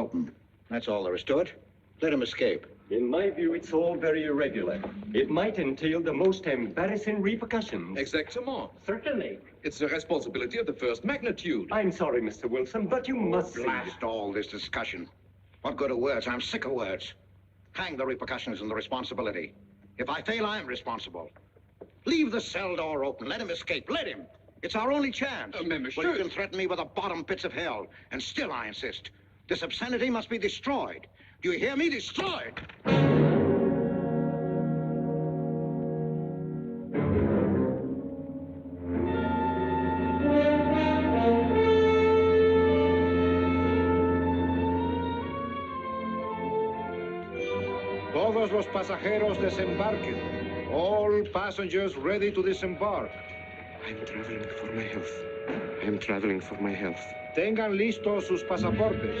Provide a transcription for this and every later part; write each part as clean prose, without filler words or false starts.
open. That's all there is to it. Let him escape. In my view, it's all very irregular. It might entail the most embarrassing repercussions. Exactement. Certainly. It's a responsibility of the first magnitude. I'm sorry, Mr. Wilson, but you must Blast all this discussion. What good are words? I'm sick of words. Hang the repercussions and the responsibility. If I fail, I'm responsible. Leave the cell door open. Let him escape. Let him. It's our only chance. Monsieur. Well, you can threaten me with the bottom pits of hell, and still I insist. This obscenity must be destroyed. Do you hear me? Destroyed! Todos los pasajeros desembarquen. All passengers ready to disembark. I'm traveling for my health. I'm traveling for my health. Tengan listos sus pasaportes.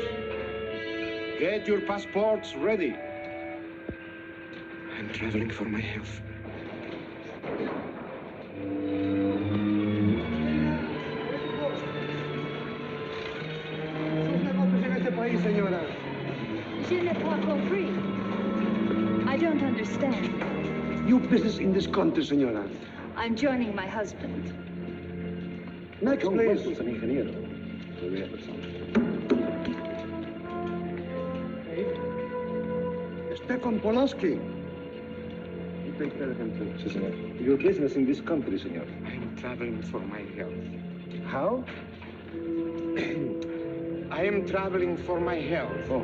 Get your passports ready. I'm traveling for my health. Je n'ai pas compris. I don't understand. Your business in this country, senora. I'm joining my husband. Next, please. Stefan Polaski. You take care of him, too. Senor. Your business in this country, senor. I'm traveling for my health. How? I am traveling for my health. Oh.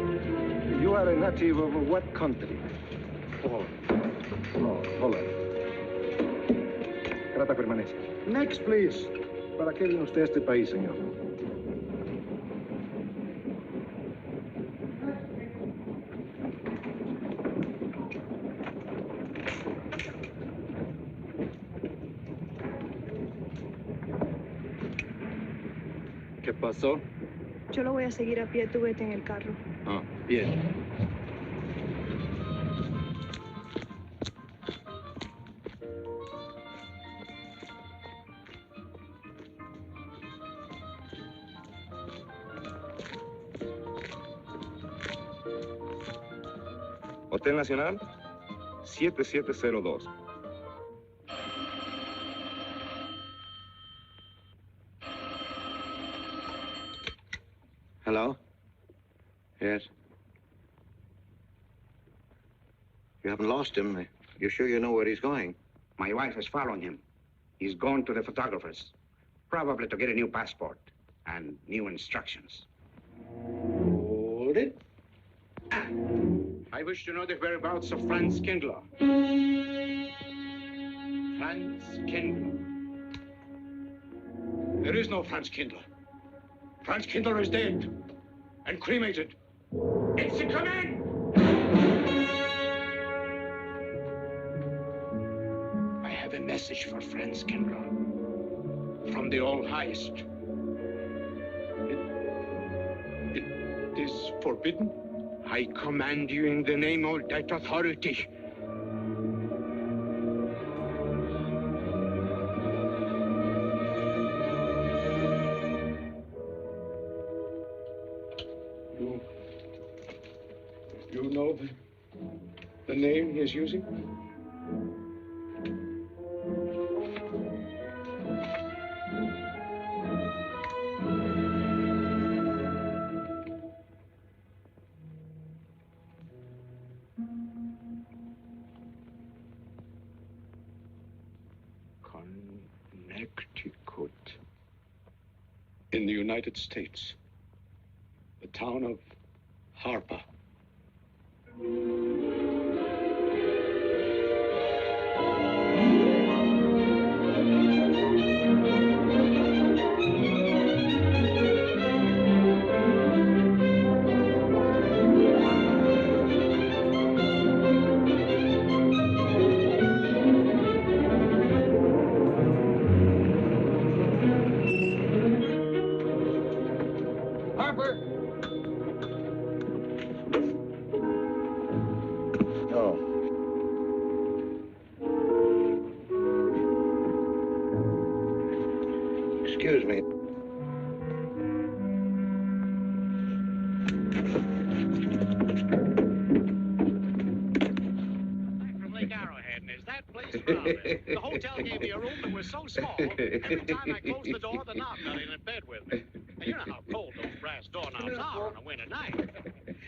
You are a native of what country? Poland. Oh, Holland. Trata permanece. Next, please. ¿Para qué vino usted a este país, señor? ¿Qué pasó? Yo lo voy a seguir a pie, tú vete en el carro. Ah, bien. Hotel Nacional, 7702. Hello? Yes? You haven't lost him. You're sure you know where he's going? My wife is following him. He's gone to the photographer's, probably to get a new passport and new instructions. Hold it. I wish to know the whereabouts of Franz Kindler. Franz Kindler. There is no Franz Kindler. Franz Kindler is dead and cremated. It's a command! I have a message for Franz Kindler from the All-Highest. It is forbidden. I command you in the name of that authority. You know the name he is using? Connecticut. In the United States. The town of Harper. Excuse me. Lake Arrowhead, and is that place crowded? The hotel gave me a room that was so small, every time I closed the door, the knob got in bed with me. And you know how cold those brass doorknobs are on a winter night.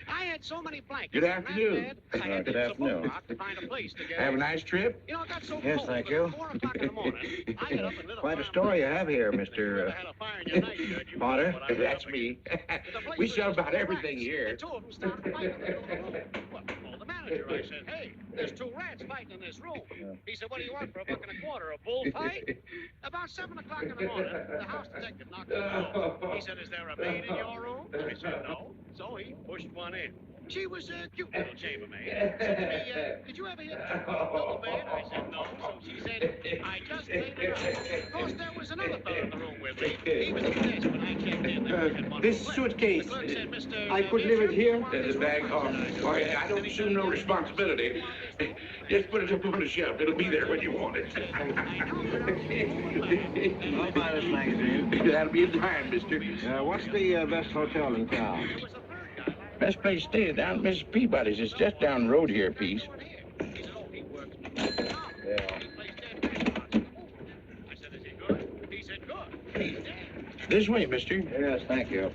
I had so many blankets. Good afternoon. I had to use a boat rock to find a place to get Have a nice trip. You know, it got so Yes, cold thank that you. at 4 o'clock in the morning, I got up and lit a Quite a fire. story you have here, Mr. Had a fire in your night, Judge. You Potter. know what I That's was me. up against. The place We was sell just about full of everything rats. here. The two of them started fighting in the middle of the room. Well, I called the manager. I said, hey, there's 2 rats fighting in this room. He said, what do you want for $1.25? A bullfight? About 7 o'clock in the morning, the house detective knocked on the door. He said, is there a maid in your room? I said, no. So he pushed one in. She was a cute little chambermaid. Said to me, did you ever hear the double bed? I said, no. So she said, I just laid it out. Of course, there was another fellow in the room with me. He was at the desk when I checked in. There was one This flip. suitcase, The clerk said, Mr. I could leave it here. There's The bag. Oh, yeah, I don't assume no responsibility. Just put it up on the shelf. It'll be there when you want it. I'll buy this magazine. That'll be in time, mister. What's the best hotel in town? Best place to stay is down at Mrs. Peabody's. It's just down the road here a piece. Yeah. This way, mister. Yes, thank you.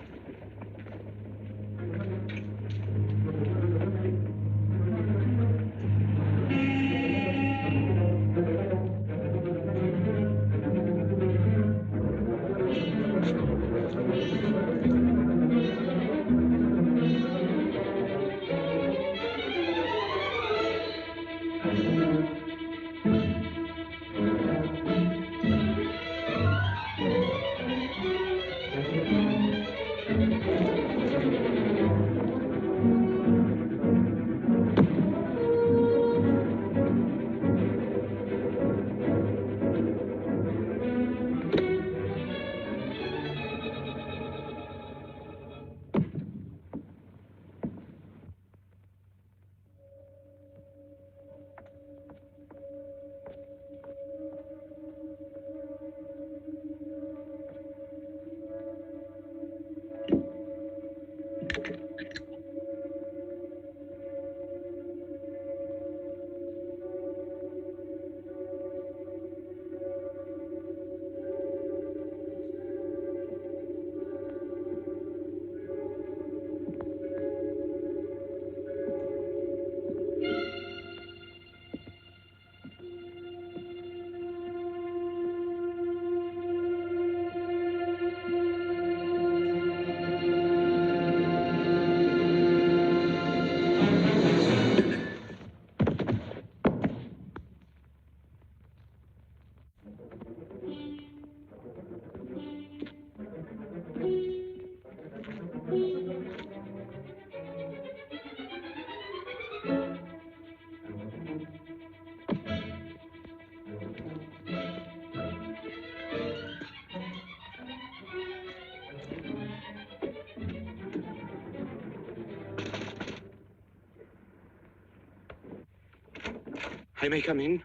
I may come in?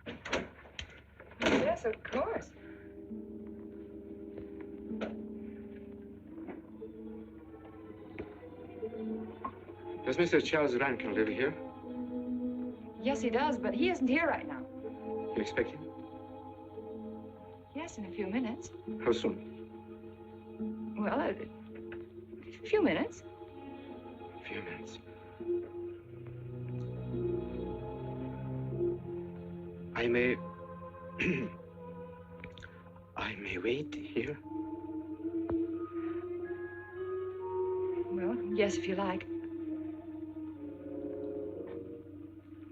Yes, of course. Does Mr. Charles Rankin live here? Yes, he does, but he isn't here right now. You expect him? Yes, in a few minutes. How soon? Well, a few minutes. A few minutes. I may... I may wait here? Well, yes, if you like.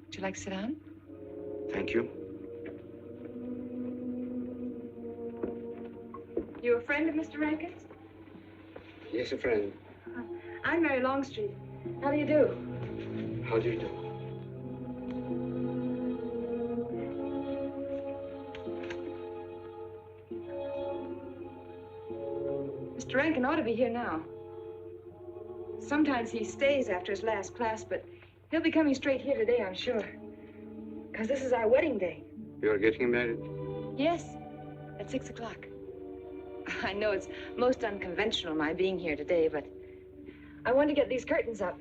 Would you like to sit down? Thank you. You a friend of Mr. Rankin's? Yes, a friend. I'm Mary Longstreet. How do you do? How do you do? Mr. Rankin ought to be here now. Sometimes he stays after his last class, but he'll be coming straight here today, I'm sure. Because this is our wedding day. You're getting married? Yes, at 6 o'clock. I know it's most unconventional, my being here today, but I want to get these curtains up.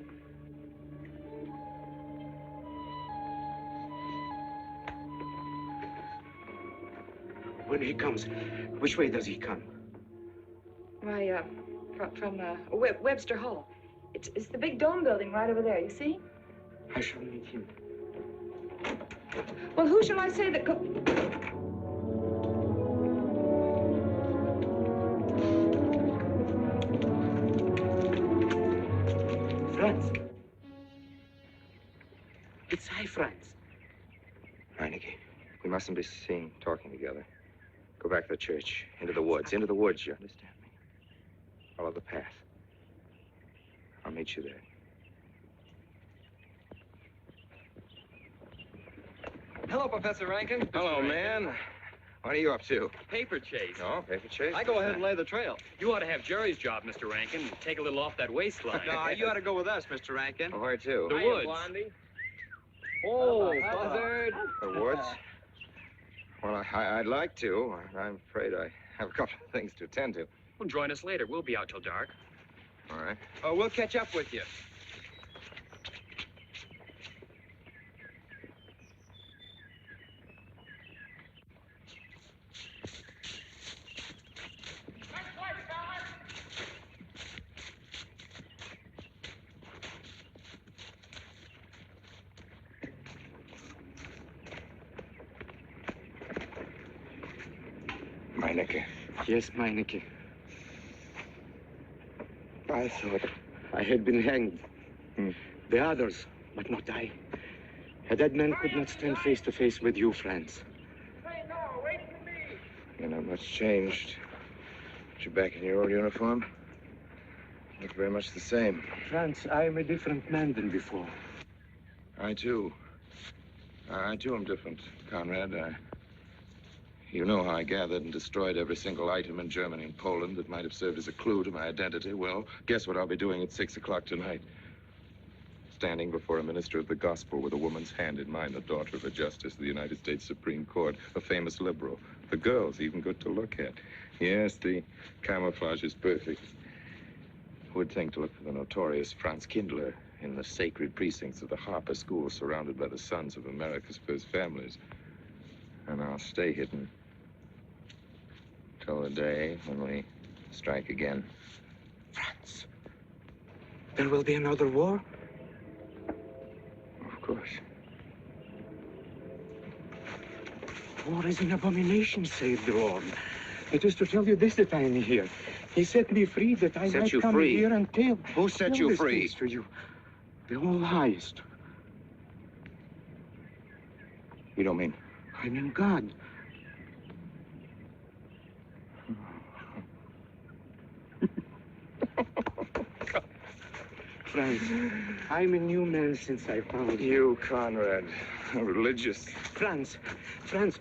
When he comes, which way does he come? Why, from Webster Hall. It's the big dome building right over there, you see? I shall meet him. Well, who shall I say that Franz. It's I, Franz. Meineke, we mustn't be seen talking together. Go back to the church, into the woods, you understand me? Follow the path. I'll meet you there. Hello, Professor Rankin. Hello, man. What are you up to? Paper chase. Oh, paper chase? I go ahead and lay the trail. You ought to have Jerry's job, Mr. Rankin. Take a little off that waistline. No, you ought to go with us, Mr. Rankin. Oh, where to? The woods. Oh, buzzard. The woods? Well, I'd like to. I'm afraid I have a couple of things to attend to. Well, join us later. We'll be out till dark. All right. Oh, we'll catch up with you. Meineke. Yes, Meineke. I thought I had been hanged. The others, but not I. A dead man could not stand face to face with you, Franz. You're not much changed. But you're back in your old uniform. Look very much the same. Franz, I am a different man than before. I, too. I, too, am different, Conrad. You know how I gathered and destroyed every single item in Germany and Poland that might have served as a clue to my identity. Well, guess what I'll be doing at 6 o'clock tonight? Standing before a minister of the gospel with a woman's hand in mine, the daughter of a justice of the United States Supreme Court, a famous liberal. The girl's even good to look at. Yes, the camouflage is perfect. Who would think to look for the notorious Franz Kindler in the sacred precincts of the Harper School, surrounded by the sons of America's first families? And I'll stay hidden till the day when we strike again. Franz, there will be another war? Of course. War is an abomination, saith the Lord. It is to tell you this that I am here. He set me free that I might come here and tell. Who set you free? For you, the all highest. You don't mean? I mean God. Franz, I'm a new man since I found you. You, Conrad, religious. Franz,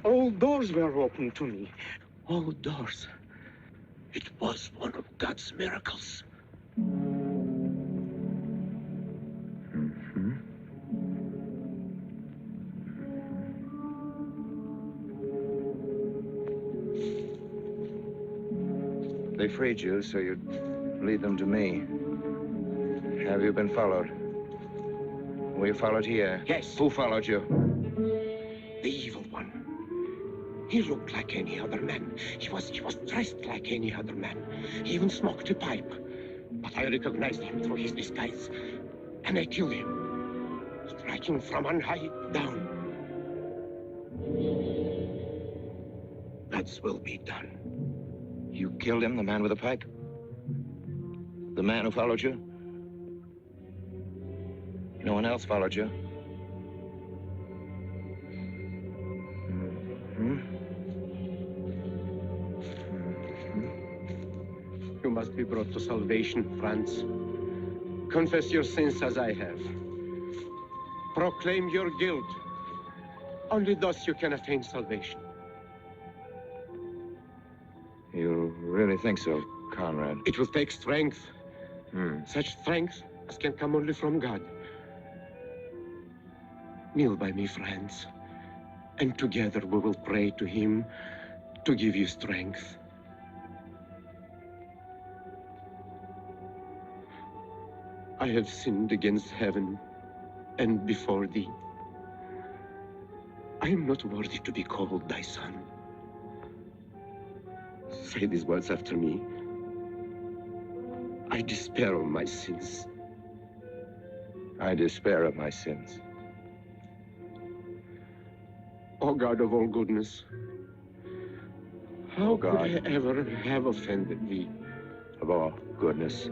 all doors were open to me. All doors. It was one of God's miracles. They freed you so you'd lead them to me. Have you been followed? Were you followed here? Yes. Who followed you? The evil one. He looked like any other man. He was dressed like any other man. He even smoked a pipe. But I recognized him through his disguise. And I killed him, striking from on high down. God's will be done. You killed him, the man with the pipe? The man who followed you? No one else followed you? You must be brought to salvation, Franz. Confess your sins as I have. Proclaim your guilt. Only thus you can attain salvation. You really think so, Conrad? It will take strength. Such strength as can come only from God. Kneel by me, Franz, and together we will pray to him to give you strength. I have sinned against heaven and before thee. I am not worthy to be called thy son. say these words after me. I despair of my sins. I despair of my sins. O God of all goodness, how could I ever have offended thee? Of all goodness.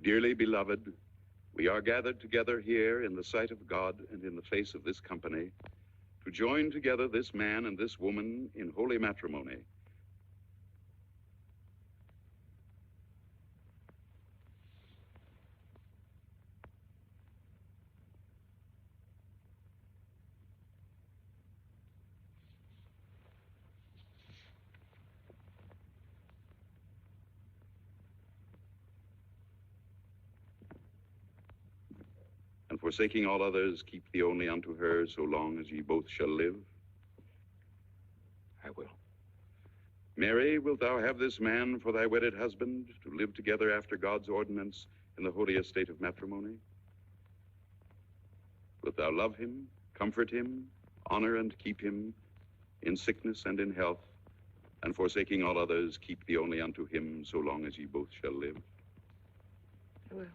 Dearly beloved, we are gathered together here in the sight of God and in the face of this company to join together this man and this woman in holy matrimony. And forsaking all others, keep thee only unto her so long as ye both shall live. I will. Mary, wilt thou have this man for thy wedded husband, to live together after God's ordinance in the holy estate of matrimony? Wilt thou love him, comfort him, honor and keep him in sickness and in health, and forsaking all others, keep thee only unto him so long as ye both shall live? I will.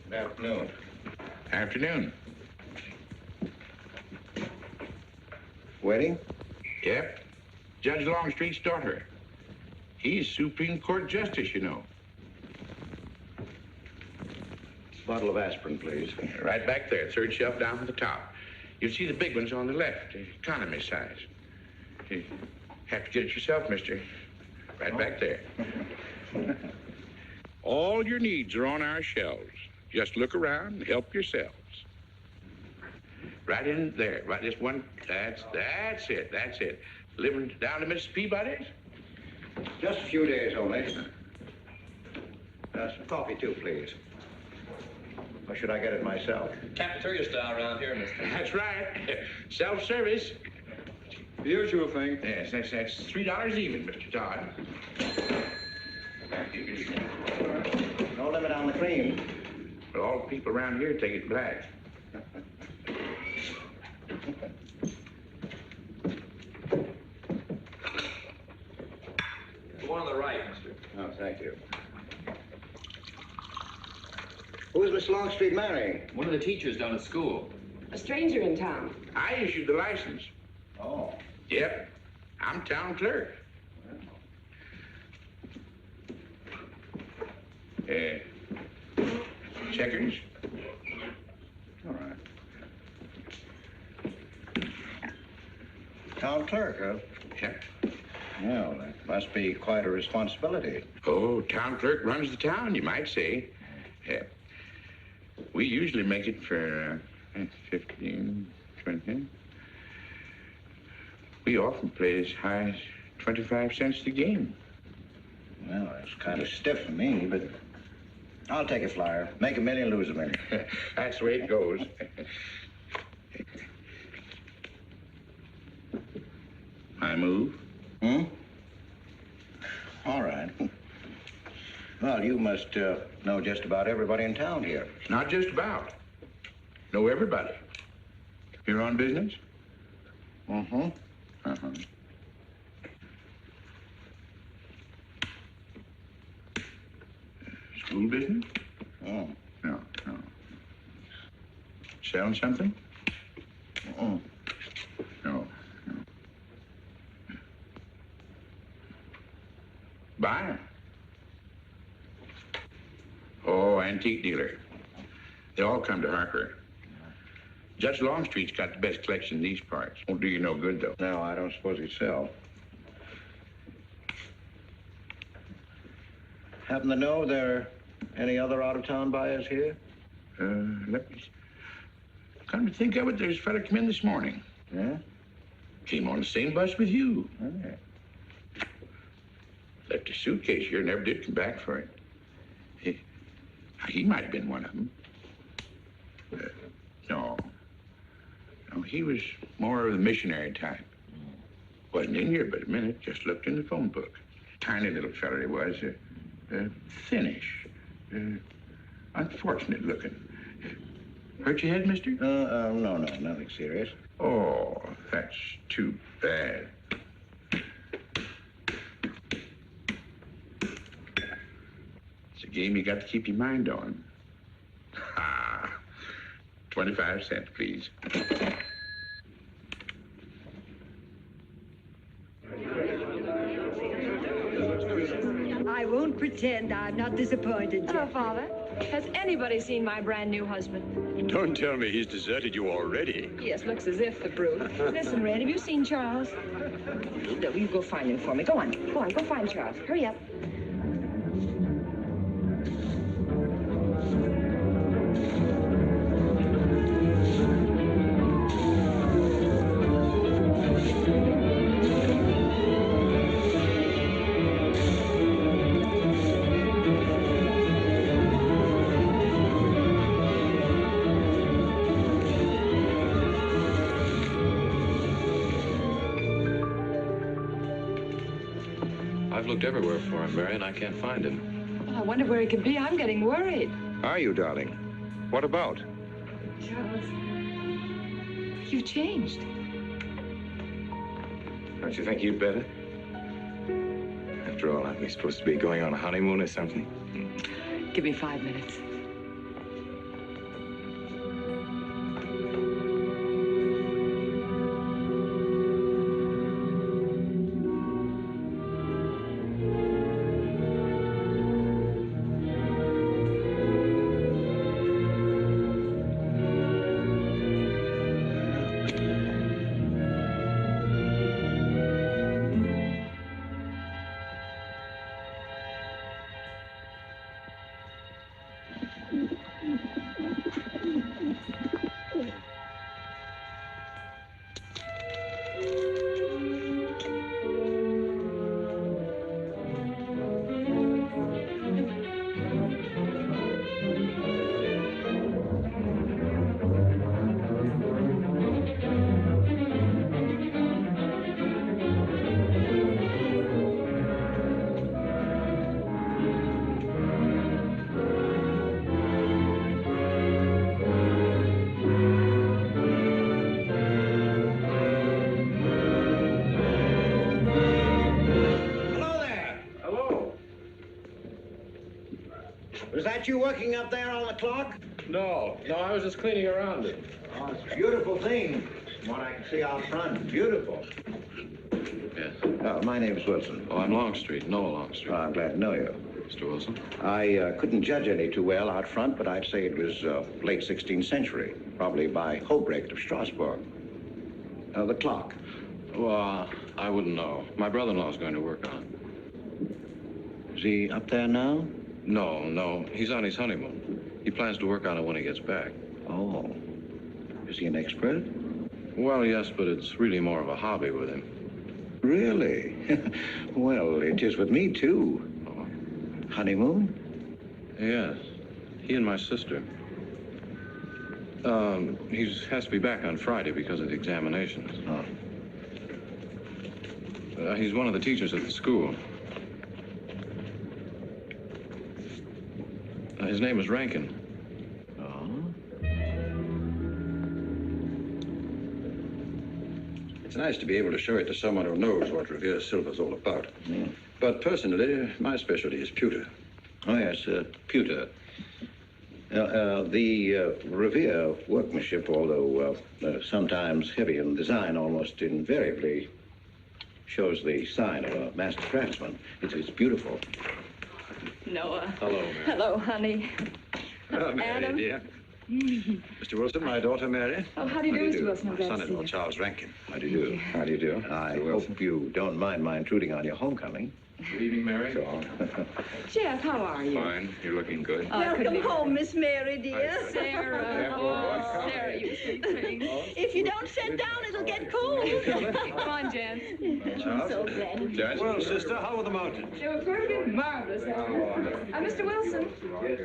Good afternoon. Afternoon. Wedding? Yep. Judge Longstreet's daughter. He's Supreme Court Justice, you know. Bottle of aspirin, please. Right back there, third shelf down at the top. You'll see the big ones on the left, the economy size. You have to get it yourself, mister. Right back there. All your needs are on our shelves. Just look around and help yourselves. Right in there, right this one, that's it. Living down to Mrs. Peabody's? Just a few days only. Some coffee, too, please. Or should I get it myself? Cafeteria style around here, mister. That's right. Self-service. The usual thing. Yes, that's $3 even, Mr. Todd. No limit on the cream. But all the people around here take it black. The one on the right, mister. Oh, thank you. Who's Miss Longstreet marrying? One of the teachers down at school. A stranger in town. I issued the license. Oh. Yep. I'm town clerk. Checkers? All right. Town clerk, huh? Yep. Well, that must be quite a responsibility. Oh, town clerk runs the town, you might say. We usually make it for 15, 20. We often play as high as 25 cents a game. Well, it's kind of stiff for me, but I'll take a flyer. Make a million, lose a million. That's the way it goes. I move? Hmm? All right. Well, you must know just about everybody in town here. Not just about. Know everybody. Here on business? Mm-hmm. Uh-huh. School business? Oh. No. Selling something? Oh. No. Buyer? Oh, antique dealer. They all come to Harker. Judge Longstreet's got the best collection in these parts. Won't do you no good, though. No, I don't suppose he'd sell. Happen to know there are any other out-of-town buyers here? Let me... Come to think of it, there's a fella come in this morning. Yeah? Came on the same bus with you. Okay. Left a suitcase here, never did come back for it. He might have been one of them. No, he was more of the missionary type. Wasn't in here but a minute, just looked in the phone book. Tiny little fella he was, thinnish, unfortunate looking. Hurt your head, mister? No, nothing serious. Oh, that's too bad. It's a game you got to keep your mind on. 25 cents, please. I won't pretend I'm not disappointed, Jeff. Hello, Father. Has anybody seen my brand new husband? Don't tell me he's deserted you already. Yes, looks as if, the brute. Listen, Red, have you seen Charles? No, you go find him for me. Go on, go find Charles. Hurry up. I've looked everywhere for him, Mary, and I can't find him. Oh, I wonder where he could be. I'm getting worried. Are you, darling? What about? Charles, you've changed. Don't you think you'd better? After all, aren't we supposed to be going on a honeymoon or something? Give me 5 minutes. Was that you working up there on the clock? No, I was just cleaning around it. Oh, it's a beautiful thing. From what I can see out front, beautiful. Yes. My name's Wilson. Oh, I'm Longstreet, Noah Longstreet. I'm glad to know you. Mr. Wilson? I couldn't judge any too well out front, but I'd say it was late 16th century, probably by Hobrecht of Strasbourg. The clock. Well, I wouldn't know. My brother-in-law's going to work on it. Is he up there now? No. He's on his honeymoon. He plans to work on it when he gets back. Oh. Is he an expert? Well, yes, but it's really more of a hobby with him. Really? Well, it is with me, too. Oh, Honeymoon? Yes. He and my sister. He has to be back on Friday because of the examinations. Oh. He's one of the teachers at the school. His name is Rankin. It's nice to be able to show it to someone who knows what Revere Silver's all about. But personally, my specialty is pewter. Oh, yes, pewter. The Revere workmanship, although sometimes heavy in design, almost invariably shows the sign of a master craftsman. It's beautiful. Noah. Hello, Mary. Hello, honey. Hello, Mary, Adam. dear. Mr. Wilson, my daughter, Mary. Oh, how do you do, Mr. Wilson? I'm My glad to son-in-law, see you. Charles Rankin. How do you do? How do you do? I hope you don't mind my intruding on your homecoming. Good evening, Mary. Jeff, how are you? Fine. You're looking good. Welcome home, Miss Mary, dear. Sarah. Oh, Sarah, you sweet thing. If you don't sit down, it'll get cold. Come on, Jen. I'm so glad. Judge? Well, sister, how were the mountains? They were perfect, marvelous. Mr. Wilson,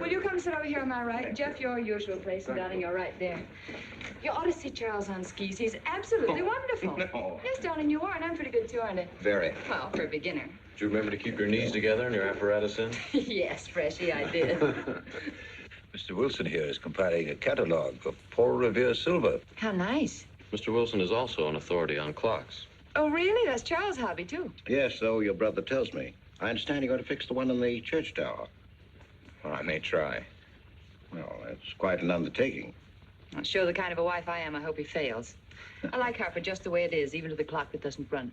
will you come sit over here on my right? Jeff, your usual place, and darling, you're right there. You ought to see Charles on skis. He's absolutely wonderful. No. Yes, darling, you are, and I'm pretty good too, aren't I? Very. Well, for a beginner. Do you remember to keep your knees together and your apparatus in? Yes, Freshy, I did. Mr. Wilson here is compiling a catalog of Paul Revere Silver. How nice. Mr. Wilson is also an authority on clocks. Oh, really? That's Charles' hobby, too. Yes, so your brother tells me. I understand you're going to fix the one in the church tower. Well, I may try. Well, that's quite an undertaking. I'll show the kind of a wife I am. I hope he fails. I like Harper just the way it is, even to the clock that doesn't run.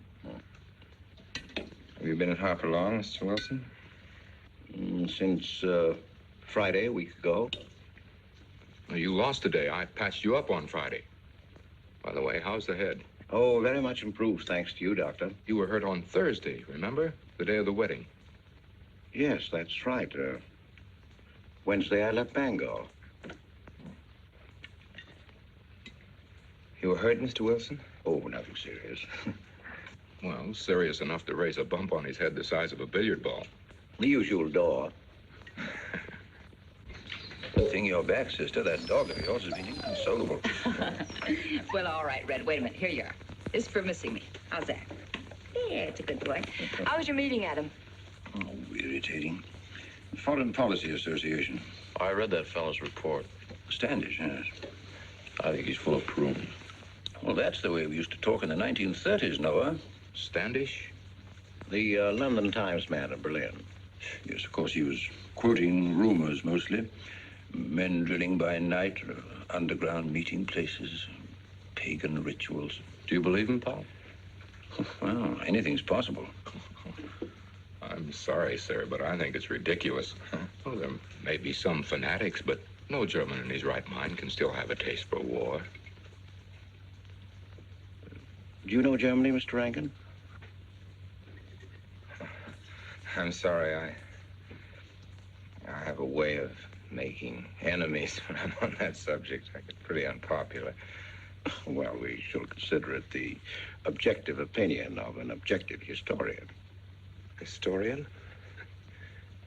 Have you been at Harper long, Mr. Wilson? Since Friday, a week ago. Well, you lost today. I patched you up on Friday. By the way, how's the head? Oh, very much improved, thanks to you, Doctor. You were hurt on Thursday, remember? The day of the wedding. Yes, that's right. Wednesday, I left Bangor. You were hurt, Mr. Wilson? Oh, nothing serious. Well, serious enough to raise a bump on his head the size of a billiard ball. The usual door. Good thing you're back, sister. That dog of yours has been inconsolable. Well, all right, Red. Wait a minute. Here you are. This is for missing me. How's that? Yeah, it's a good boy. How was your meeting, Adam? Oh, irritating. Foreign Policy Association. I read that fellow's report. Standish, yes. I think he's full of prunes. Well, that's the way we used to talk in the 1930s, Noah. Standish? The London Times man in Berlin. Yes, of course, he was quoting rumors mostly. Men drilling by night, underground meeting places, pagan rituals. Do you believe him, Paul? Well, anything's possible. I'm sorry, sir, but I think it's ridiculous. Well, there may be some fanatics, but no German in his right mind can still have a taste for war. Do you know Germany, Mr. Rankin? I'm sorry, I have a way of making enemies when I'm on that subject. I get pretty unpopular. Well, we shall consider it the objective opinion of an objective historian. Historian?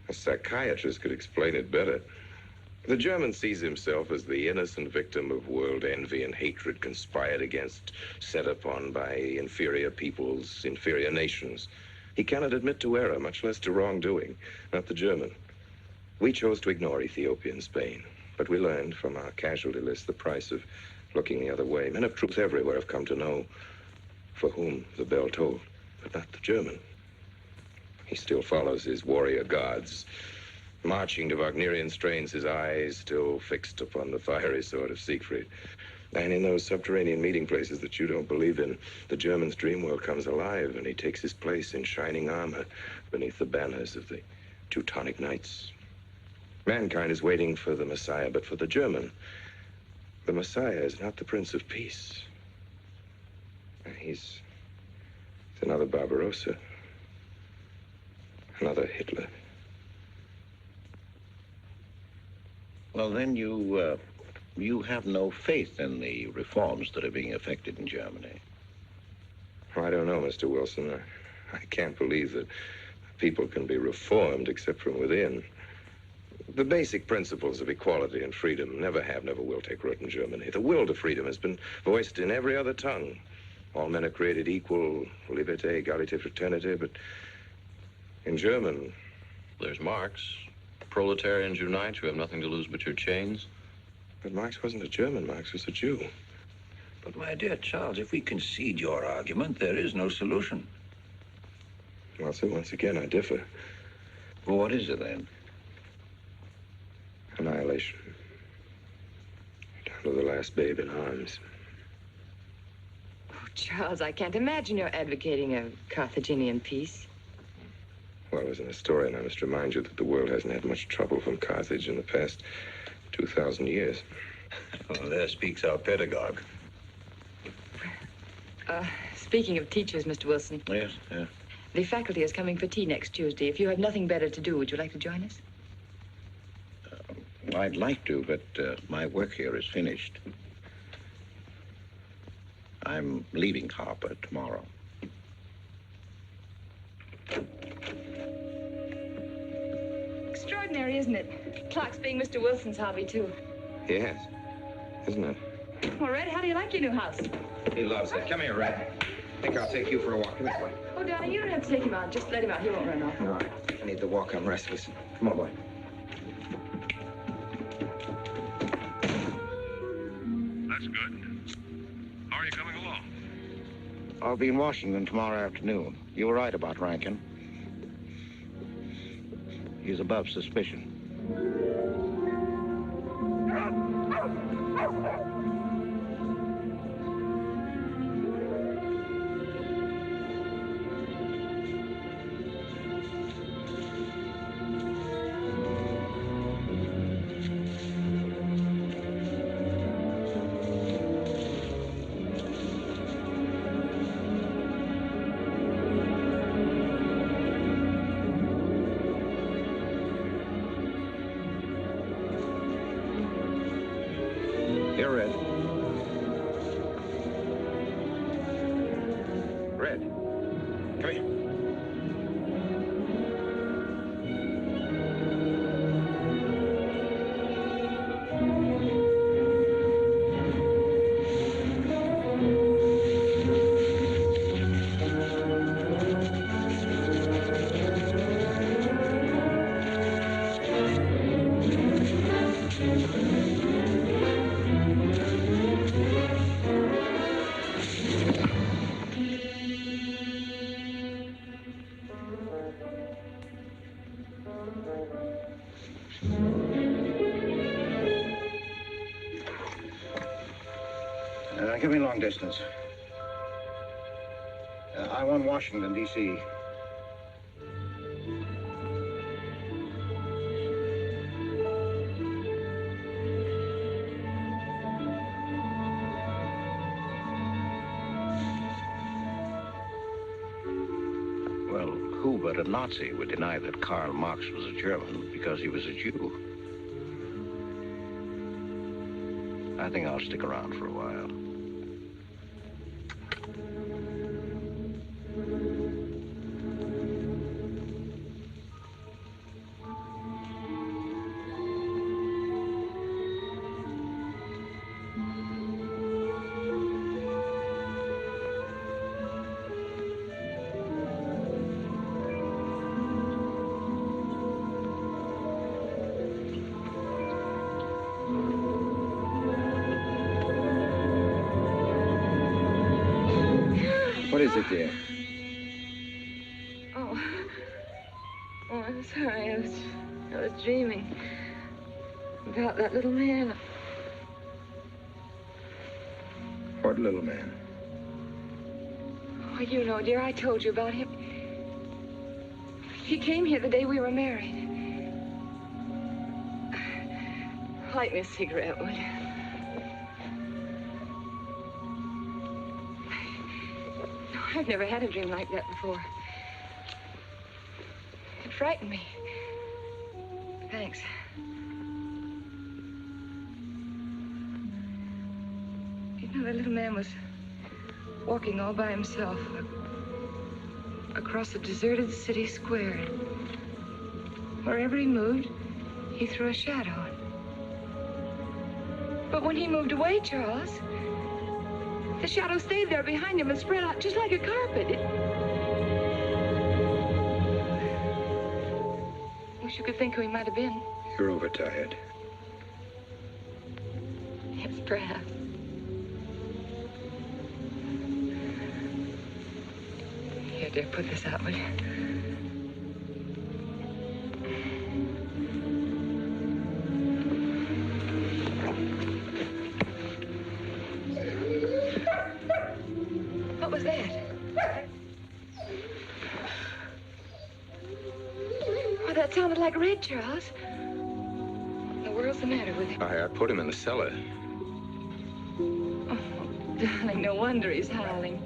A psychiatrist could explain it better. The German sees himself as the innocent victim of world envy and hatred conspired against, set upon by inferior peoples, inferior nations. He cannot admit to error, much less to wrongdoing. Not the German. We chose to ignore Ethiopia and Spain, but we learned from our casualty list the price of looking the other way. Men of truth everywhere have come to know for whom the bell tolled, but not the German. He still follows his warrior gods, marching to Wagnerian strains, his eyes still fixed upon the fiery sword of Siegfried. And in those subterranean meeting places that you don't believe in, the German's dream world comes alive, and he takes his place in shining armor beneath the banners of the Teutonic Knights. Mankind is waiting for the Messiah, but for the German, the Messiah is not the Prince of Peace. He's another Barbarossa, another Hitler. Well, then you have no faith in the reforms that are being effected in Germany. Oh, I don't know, Mr. Wilson. I can't believe that people can be reformed except from within. The basic principles of equality and freedom never have, never will take root in Germany. The will to freedom has been voiced in every other tongue. All men are created equal, liberté, égalité, fraternité, but in German... There's Marx. Proletarians unite, you have nothing to lose but your chains. But Marx wasn't a German, Marx was a Jew. But, my dear Charles, if we concede your argument, there is no solution. Well, sir, once again, I differ. Well, what is it, then? Annihilation. Down to the last babe in arms. Oh, Charles, I can't imagine you're advocating a Carthaginian peace. Well, as an historian, I must remind you that the world hasn't had much trouble from Carthage in the past 2,000 years. Well, there speaks our pedagogue. Speaking of teachers, Mr. Wilson. Yes, yeah. The faculty is coming for tea next Tuesday. If you have nothing better to do, would you like to join us? I'd like to, but my work here is finished. I'm leaving Harper tomorrow. Extraordinary, isn't it? Clocks being Mr. Wilson's hobby, too. Yes, isn't it? Well, Red, how do you like your new house? He loves it. Come here, Red. I think I'll take you for a walk. Come here, boy. Oh, darling, you don't have to take him out. Just let him out. He won't run off. All right. I need the walk. I'm restless. Come on, boy. That's good. How are you coming along? I'll be in Washington tomorrow afternoon. You were right about Rankin. He's above suspicion. Here, Red. Red. Come here. Give me long distance. I want Washington, D.C. Well, who but a Nazi would deny that Karl Marx was a German because he was a Jew? I think I'll stick around for a while. What is it, dear? Oh, I'm sorry. I was dreaming about that little man. What little man? Oh, you know, dear, I told you about him. He came here the day we were married. Light me a cigarette, will you? No, I've never had a dream like that before. It frightened me. Thanks. You know, the little man was walking all by himself across across a deserted city square. Wherever he moved, he threw a shadow. But when he moved away, Charles, the shadow stayed there behind him and spread out just like a carpet. Wish you could think who he might have been. You're overtired. Yes, perhaps. Here, dear, put this out, will you? What was that? Oh, that sounded like Red, Charles. What in the world's the matter with him? I put him in the cellar. Oh, darling, no wonder he's howling.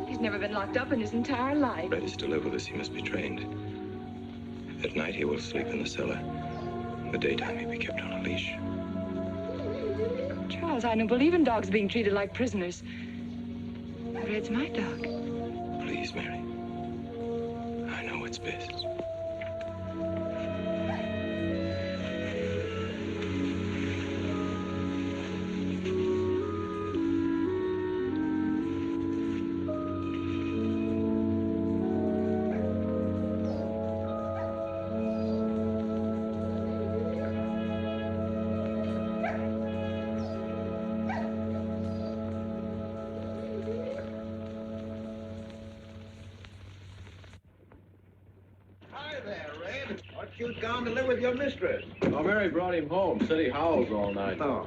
He's never been locked up in his entire life. Red is to live with us. He must be trained. At night, he will sleep in the cellar. In the daytime, he'll be kept on a leash. Charles, I don't believe in dogs being treated like prisoners. Red's my dog. Please, Mary. I know what's best. You'd gone to live with your mistress. Oh, Mary brought him home. Said he howls all night. Oh.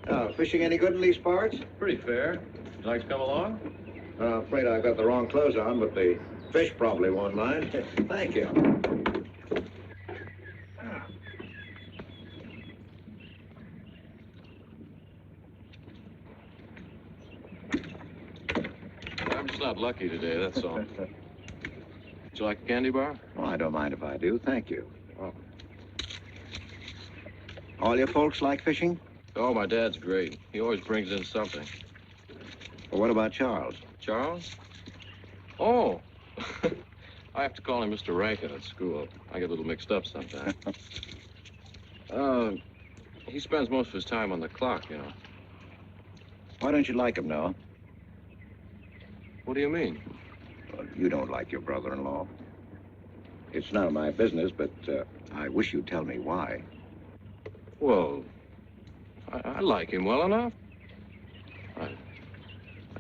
Oh, fishing any good in these parts? Pretty fair. Would you like to come along? Afraid I've got the wrong clothes on, but the fish probably won't mind. Thank you. I'm just not lucky today, that's all. Would you like a candy bar? Well, I don't mind if I do. Thank you. Oh. All your folks like fishing? Oh, my dad's great. He always brings in something. Well, what about Charles? Charles? Oh, I have to call him Mr. Rankin at school. I get a little mixed up sometimes. He spends most of his time on the clock, you know. Why don't you like him, Noah? What do you mean? Well, you don't like your brother-in-law. It's none of my business, but I wish you'd tell me why. Well, I like him well enough. I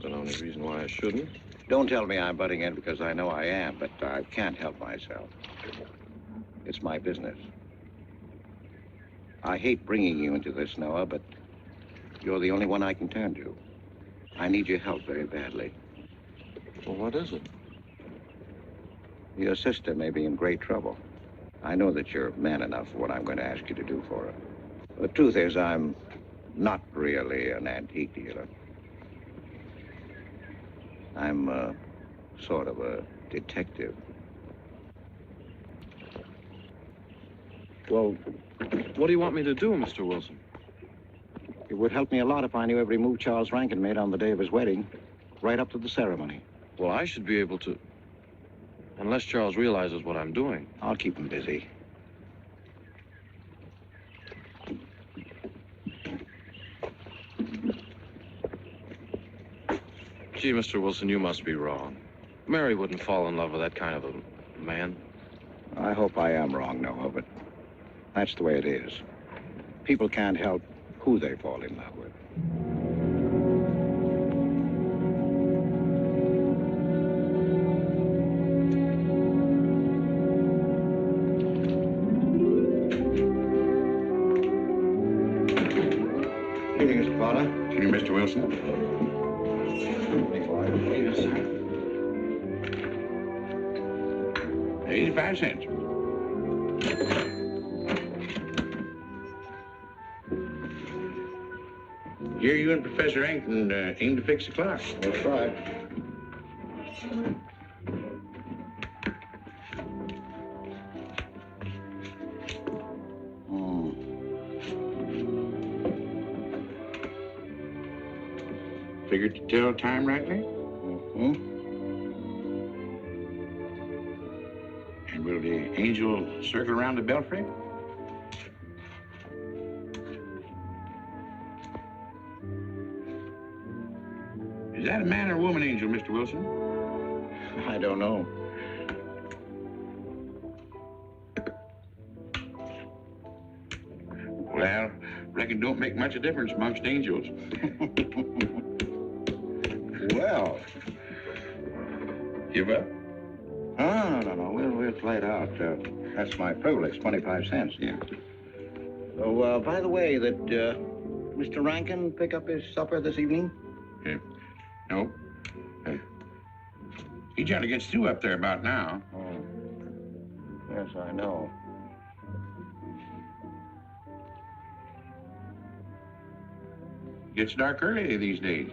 don't know any reason why I shouldn't. Don't tell me I'm butting in because I know I am, but I can't help myself. It's my business. I hate bringing you into this, Noah, but you're the only one I can turn to. I need your help very badly. Well, what is it? Your sister may be in great trouble. I know that you're man enough for what I'm going to ask you to do for her. The truth is, I'm not really an antique dealer. I'm sort of a detective. Well, what do you want me to do, Mr. Wilson? It would help me a lot if I knew every move Charles Rankin made on the day of his wedding, right up to the ceremony. Well, I should be able to, unless Charles realizes what I'm doing. I'll keep him busy. Gee, Mr. Wilson, you must be wrong. Mary wouldn't fall in love with that kind of a man. I hope I am wrong, Noah, but that's the way it is. People can't help who they fall in love with. Good evening, Mr. Potter. Good evening, Mr. Wilson. 85 cents. Here you and Professor Rankin aim to fix the clock. That's right. Figured to tell time rightly? Mm-hmm. Will the angel circle around the belfry? Is that a man or a woman angel, Mr. Wilson? I don't know. Well, reckon don't make much of a difference amongst angels. Well. Give up? No. We'll play it out. That's my privilege, 25 cents. Yeah. So, by the way, did Mr. Rankin pick up his supper this evening? No. He tried to get Stu up there about now. Oh. Yes, I know. Gets dark early these days.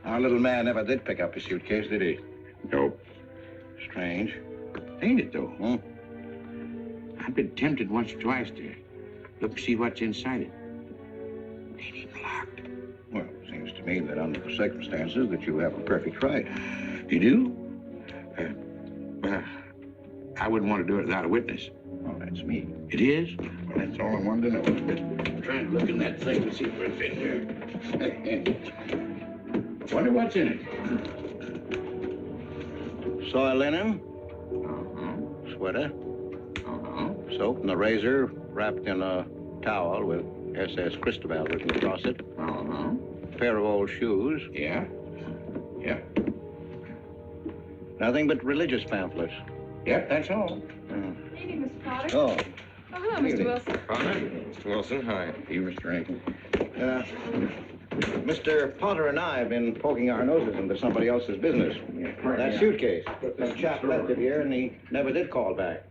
Our little man never did pick up his suitcase, did he? Nope. Strange. Ain't it, though? I've been tempted once or twice to look and see what's inside it. Ain't even locked. Well, it seems to me that under the circumstances that you have a perfect right. You do? Well, I wouldn't want to do it without a witness. Oh, that's me. It is? Well, that's all I wanted to know. I'm trying to look in that thing to see if it's in here. Wonder what's in it. Soy linen. Sweater. Soap and a razor wrapped in a towel with SS Cristobal written across it. Pair of old shoes. Yeah. Nothing but religious pamphlets. Yep, that's all. Good evening, Mr. Potter. Oh. Oh, hello, Mr. Wilson. Hi, Mr. Wilson. Hi. You, Mr. Rankin. Mr. Potter and I have been poking our noses into somebody else's business. That suitcase. That chap left it here, and he never did call back.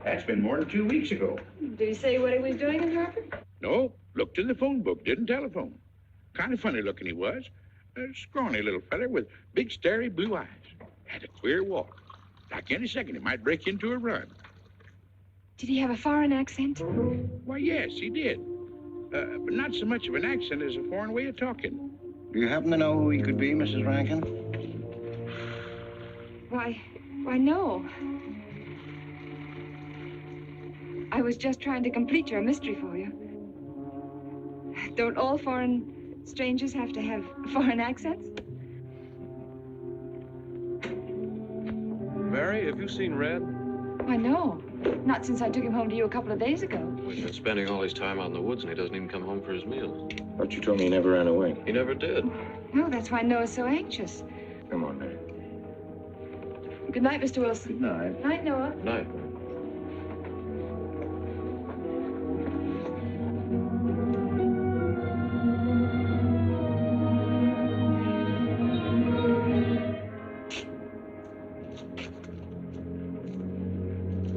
That's been more than 2 weeks ago. Did he say what he was doing in Hartford? No, looked in the phone book, didn't telephone. Kind of funny looking he was. A scrawny little feller with big, starry blue eyes. Had a queer walk. Like any second, he might break into a run. Did he have a foreign accent? Why, yes, he did. But not so much of an accent as a foreign way of talking. Do you happen to know who he could be, Mrs. Rankin? Why, no. I was just trying to complete your mystery for you. Don't all foreign strangers have to have foreign accents? Mary, have you seen Red? Why, no. Not since I took him home to you a couple of days ago. He's been spending all his time out in the woods, and he doesn't even come home for his meals. But you told me he never ran away. He never did. No, that's why Noah's so anxious. Come on, Mary. Good night, Mr. Wilson. Good night. Night, Noah. Night.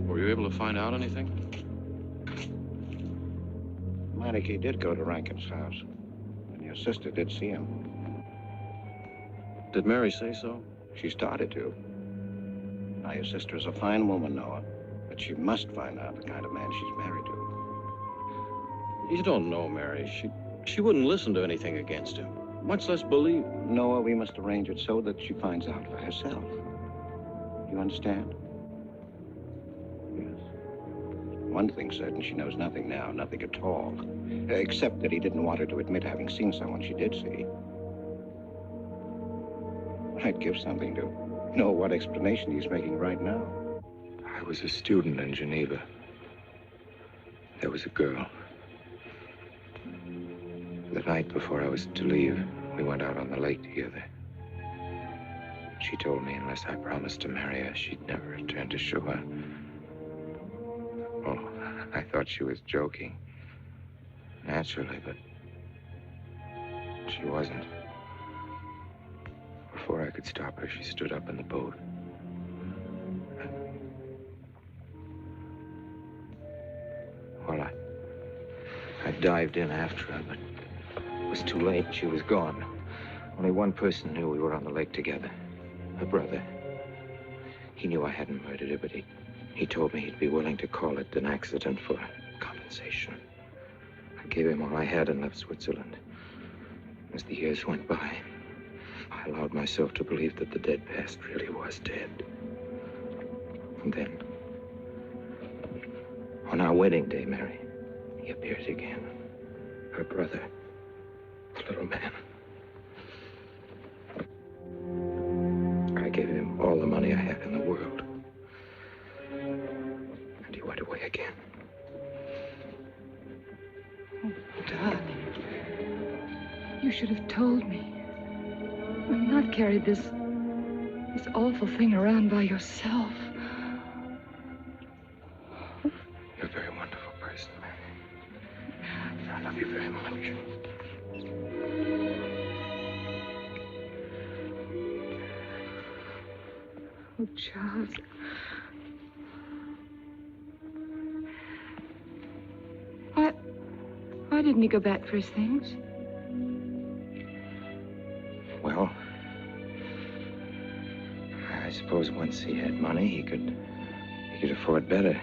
Were you able to find out anything? Meineke did go to Rankin's house, and your sister did see him. Did Mary say so? She started to. Now, your sister is a fine woman, Noah, but she must find out the kind of man she's married to. You don't know Mary. She wouldn't listen to anything against him, much less believe. Noah, we must arrange it so that she finds out for herself. You understand? Yes. One thing's certain, she knows nothing now, nothing at all. Except that he didn't want her to admit having seen someone she did see. I'd give something to know what explanation he's making right now. I was a student in Geneva. There was a girl. The night before I was to leave, we went out on the lake together. She told me unless I promised to marry her, she'd never return to shore. Oh, I thought she was joking. Naturally, but she wasn't. Before I could stop her, she stood up in the boat. Well, I dived in after her, but was too late. She was gone. Only one person knew we were on the lake together. Her brother. He knew I hadn't murdered her, but he told me he'd be willing to call it an accident for compensation. I gave him all I had and left Switzerland. As the years went by, I allowed myself to believe that the dead past really was dead. And then, on our wedding day, Mary, he appeared again. Her brother, the little man. I gave him all the money I had in the world. And he went away again. Oh, darling. You should have told me. And not carried this awful thing around by yourself. You're a very wonderful person, Mary. I love you very much. Oh, Charles. Why didn't he go back for his things? Well, I suppose once he had money, he could afford better.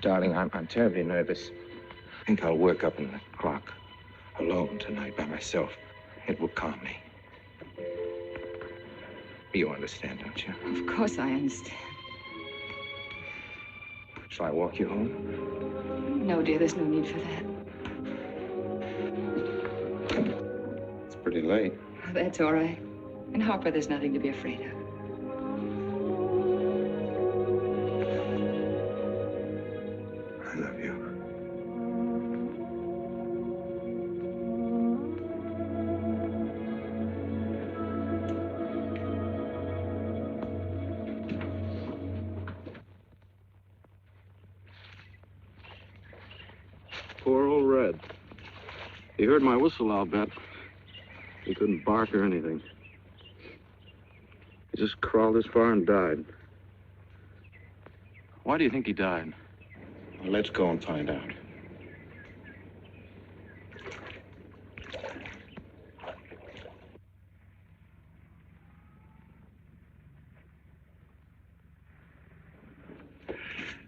Darling, I'm terribly nervous. I think I'll work up in the clock alone tonight by myself. It will calm me. You understand, don't you? Of course I understand. Shall I walk you home? No, dear, there's no need for that. It's pretty late. Oh, that's all right. In Harper, there's nothing to be afraid of. I love you. Poor old Red. He heard my whistle, I'll bet. He couldn't bark or anything. He just crawled this far and died. Why do you think he died? Well, let's go and find out.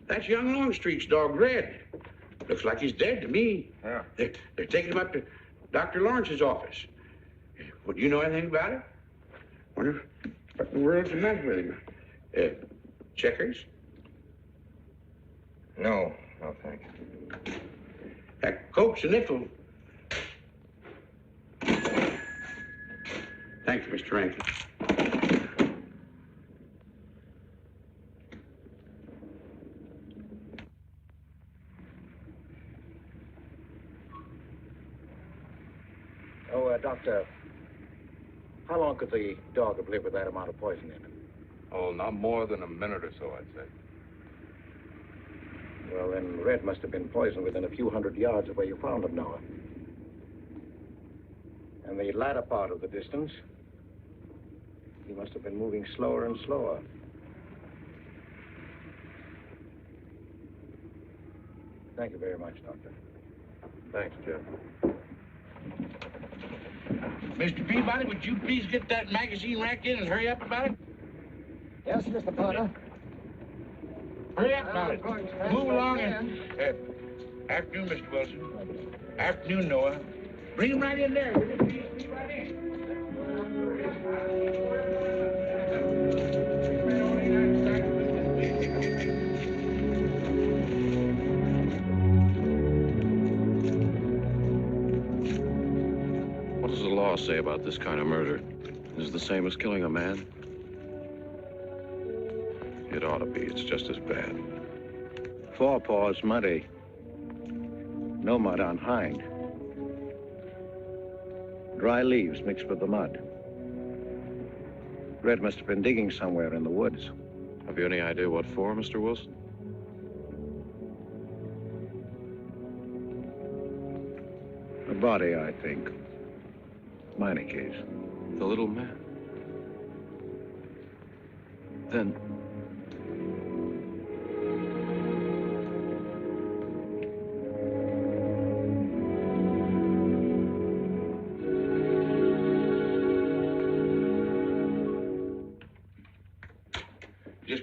That's young Longstreet's dog, Red. Looks like he's dead to me. Yeah. They're taking him up to Dr. Lawrence's office. Would you know anything about it? Wonder what in the world's the matter with him? Checkers? No, thank you. Cokes and Niffle. Thank you, Mr. Rankin. Doctor, how long could the dog have lived with that amount of poison in him? Oh, not more than a minute or so, I'd say. Well, then Red must have been poisoned within a few hundred yards of where you found him, Noah. And the latter part of the distance, he must have been moving slower and slower. Thank you very much, Doctor. Thanks, Jeff. Mr. Peabody, would you please get that magazine rack in and hurry up about it? Yes, Mr. Potter. Hurry up about it. Move along and... afternoon, Mr. Wilson. Afternoon, Noah. Bring him right in there. Will you please? Be right in. What does the law say about this kind of murder? Is it the same as killing a man? It ought to be. It's just as bad. Forepaws muddy. No mud on hind. Dry leaves mixed with the mud. Red must have been digging somewhere in the woods. Have you any idea what for, Mr. Wilson? A body, I think. Minor case. The little man? Then...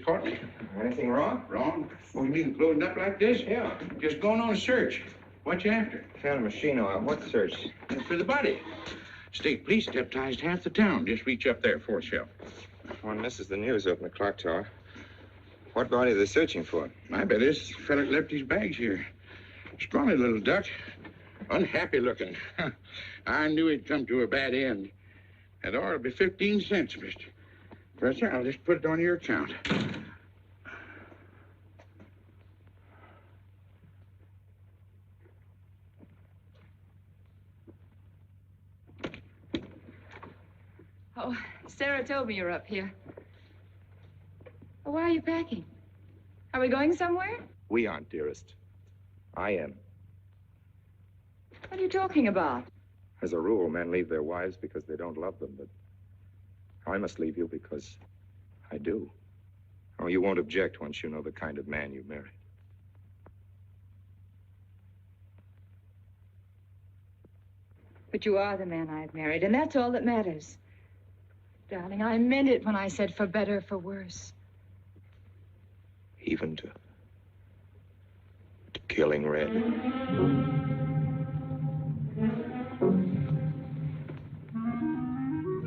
Portland. Anything wrong? Wrong? Oh, you mean closing up like this? Yeah. Just going on a search. What you after? Found a machine out. What search? For the body. State police deputized half the town. Just reach up there, fourth shelf. One misses the news up in the clock tower. What body are they searching for? I bet this fella left his bags here. Scrawny little duck. Unhappy looking. I knew he'd come to a bad end. That ought to be 15 cents, mister. Professor, I'll just put it on your account. Oh, Sarah told me you're up here. Oh, why are you packing? Are we going somewhere? We aren't, dearest. I am. What are you talking about? As a rule, men leave their wives because they don't love them, but I must leave you because I do. Oh, you won't object once you know the kind of man you married. But you are the man I've married, and that's all that matters. Darling, I meant it when I said for better or for worse. Even to killing Red.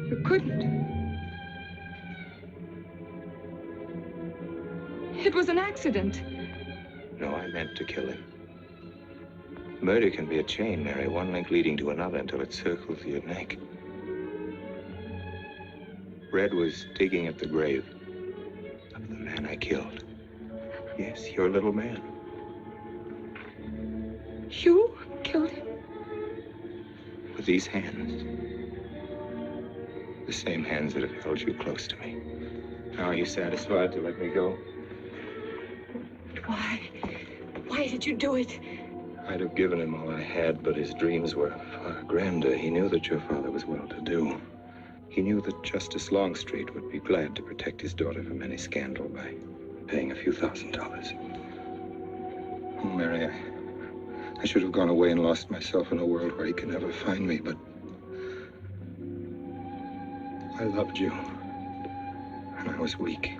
You couldn't. It was an accident. No, I meant to kill him. Murder can be a chain, Mary, one link leading to another until it circles your neck. Red was digging at the grave of the man I killed. Yes, your little man. You killed him? With these hands. The same hands that have held you close to me. Now, are you satisfied to let me go? Why? Why did you do it? I'd have given him all I had, but his dreams were far grander. He knew that your father was well-to-do. He knew that Justice Longstreet would be glad to protect his daughter from any scandal by paying a few $1,000s. Oh, Mary, I should have gone away and lost myself in a world where he could never find me, but I loved you, and I was weak.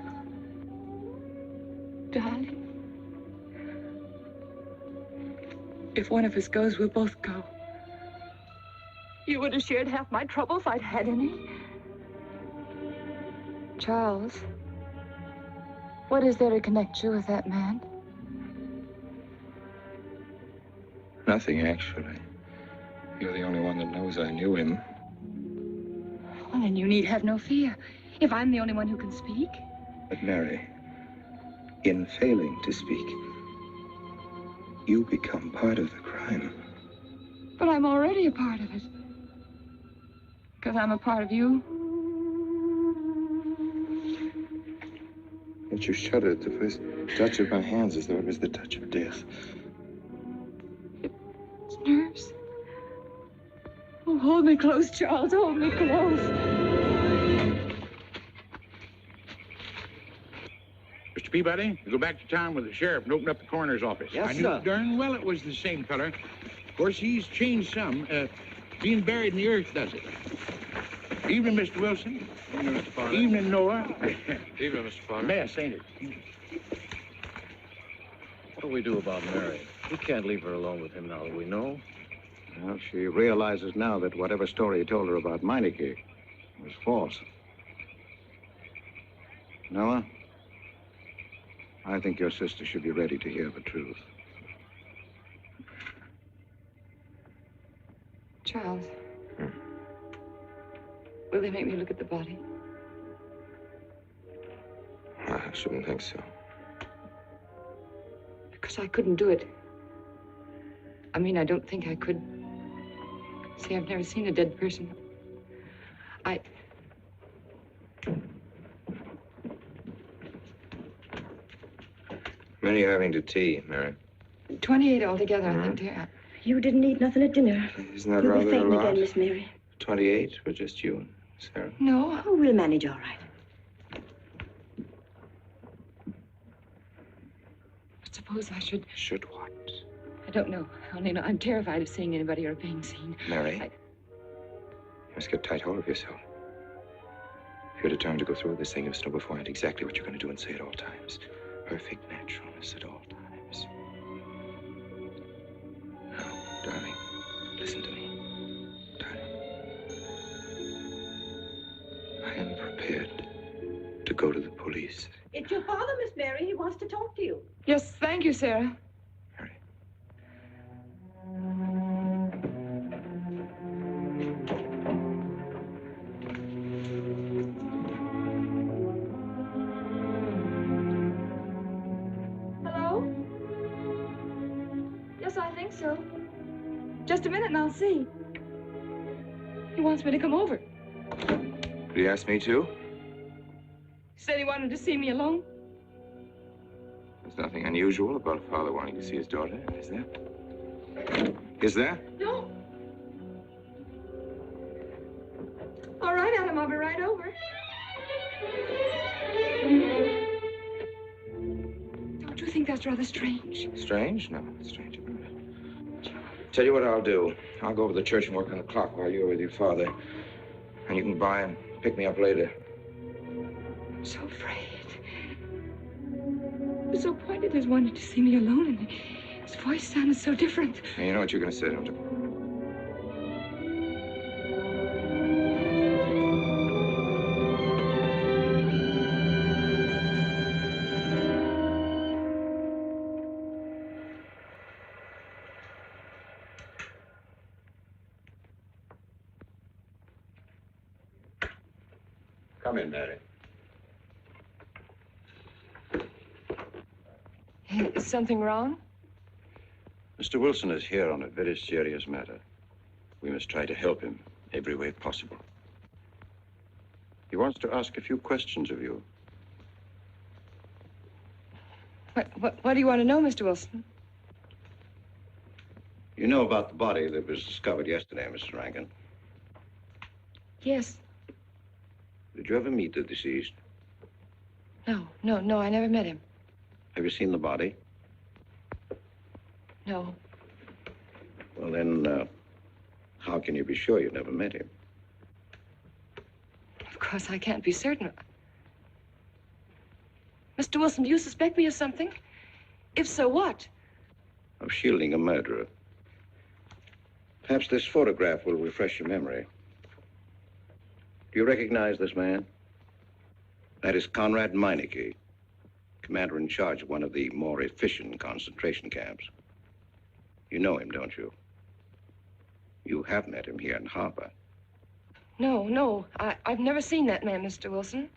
Darling, if one of us goes, we'll both go. You would have shared half my trouble if I'd had any. Charles, what is there to connect you with that man? Nothing, actually. You're the only one that knows I knew him. Well, then you need have no fear. If I'm the only one who can speak. But Mary, in failing to speak, you become part of the crime. But I'm already a part of it. Because I'm a part of you. Yet you shuddered at the first touch of my hands as though it was the touch of death. It's nerves. Oh, hold me close, Charles. Hold me close. Mr. Peabody, you go back to town with the sheriff and open up the coroner's office. Yes, I knew sir. darn well it was the same feller. Of course, he's changed some. Being buried in the earth does it. Evening, Mr. Wilson. Evening, Mr. Farmer. Evening, Noah. Evening, Mr. Farmer. Mess, ain't it? What do we do about Mary? We can't leave her alone with him now that we know. Well, she realizes now that whatever story he told her about Meineke was false. Noah, I think your sister should be ready to hear the truth. Charles. Will they make me look at the body? I shouldn't think so. Because I couldn't do it. I mean, I don't think I could. See, I've never seen a dead person. Many are having to tea, Mary. 28 altogether, I think, dear. You didn't eat nothing at dinner. Isn't that You'll rather be a fainting lot? again, Miss Mary. 28 for just you and Sarah. No. Oh, we'll manage all right. But suppose I should... Should what? I don't know. I only know I'm terrified of seeing anybody or being seen. Mary, you must get tight hold of yourself. If you're determined to go through with this thing, you must know beforehand exactly what you're going to do and say at all times. Perfect naturalness at all times. Now, darling, listen to me. Darling. I am prepared to go to the police. It's your father, Miss Mary. He wants to talk to you. Yes, thank you, Sarah. Hello? Yes, I think so. Just a minute and I'll see. He wants me to come over. Did he ask me to? He said he wanted to see me alone. There's nothing unusual about a father wanting to see his daughter, is there? Is there? No. All right, Adam, I'll be right over. Don't you think that's rather strange? Strange? No, it's strange. Tell you what I'll do. I'll go over to the church and work on the clock while you're with your father. And you can by and pick me up later. I'm so afraid. He was so pointed as wanted to see me alone, and his voice sounded so different. And you know what you're going to say, don't you? Come in, Mary. Is something wrong? Mr. Wilson is here on a very serious matter. We must try to help him every way possible. He wants to ask a few questions of you. What do you want to know, Mr. Wilson? You know about the body that was discovered yesterday, Mrs. Rankin? Yes. Did you ever meet the deceased? No, I never met him. Have you seen the body? No. Well, then, how can you be sure you never met him? Of course, I can't be certain. Mr. Wilson, do you suspect me of something? If so, what? Of shielding a murderer. Perhaps this photograph will refresh your memory. Do you recognize this man? That is Conrad Meineke, commander in charge of one of the more efficient concentration camps. You know him, don't you? You have met him here in Harper. No, I've never seen that man, Mr. Wilson.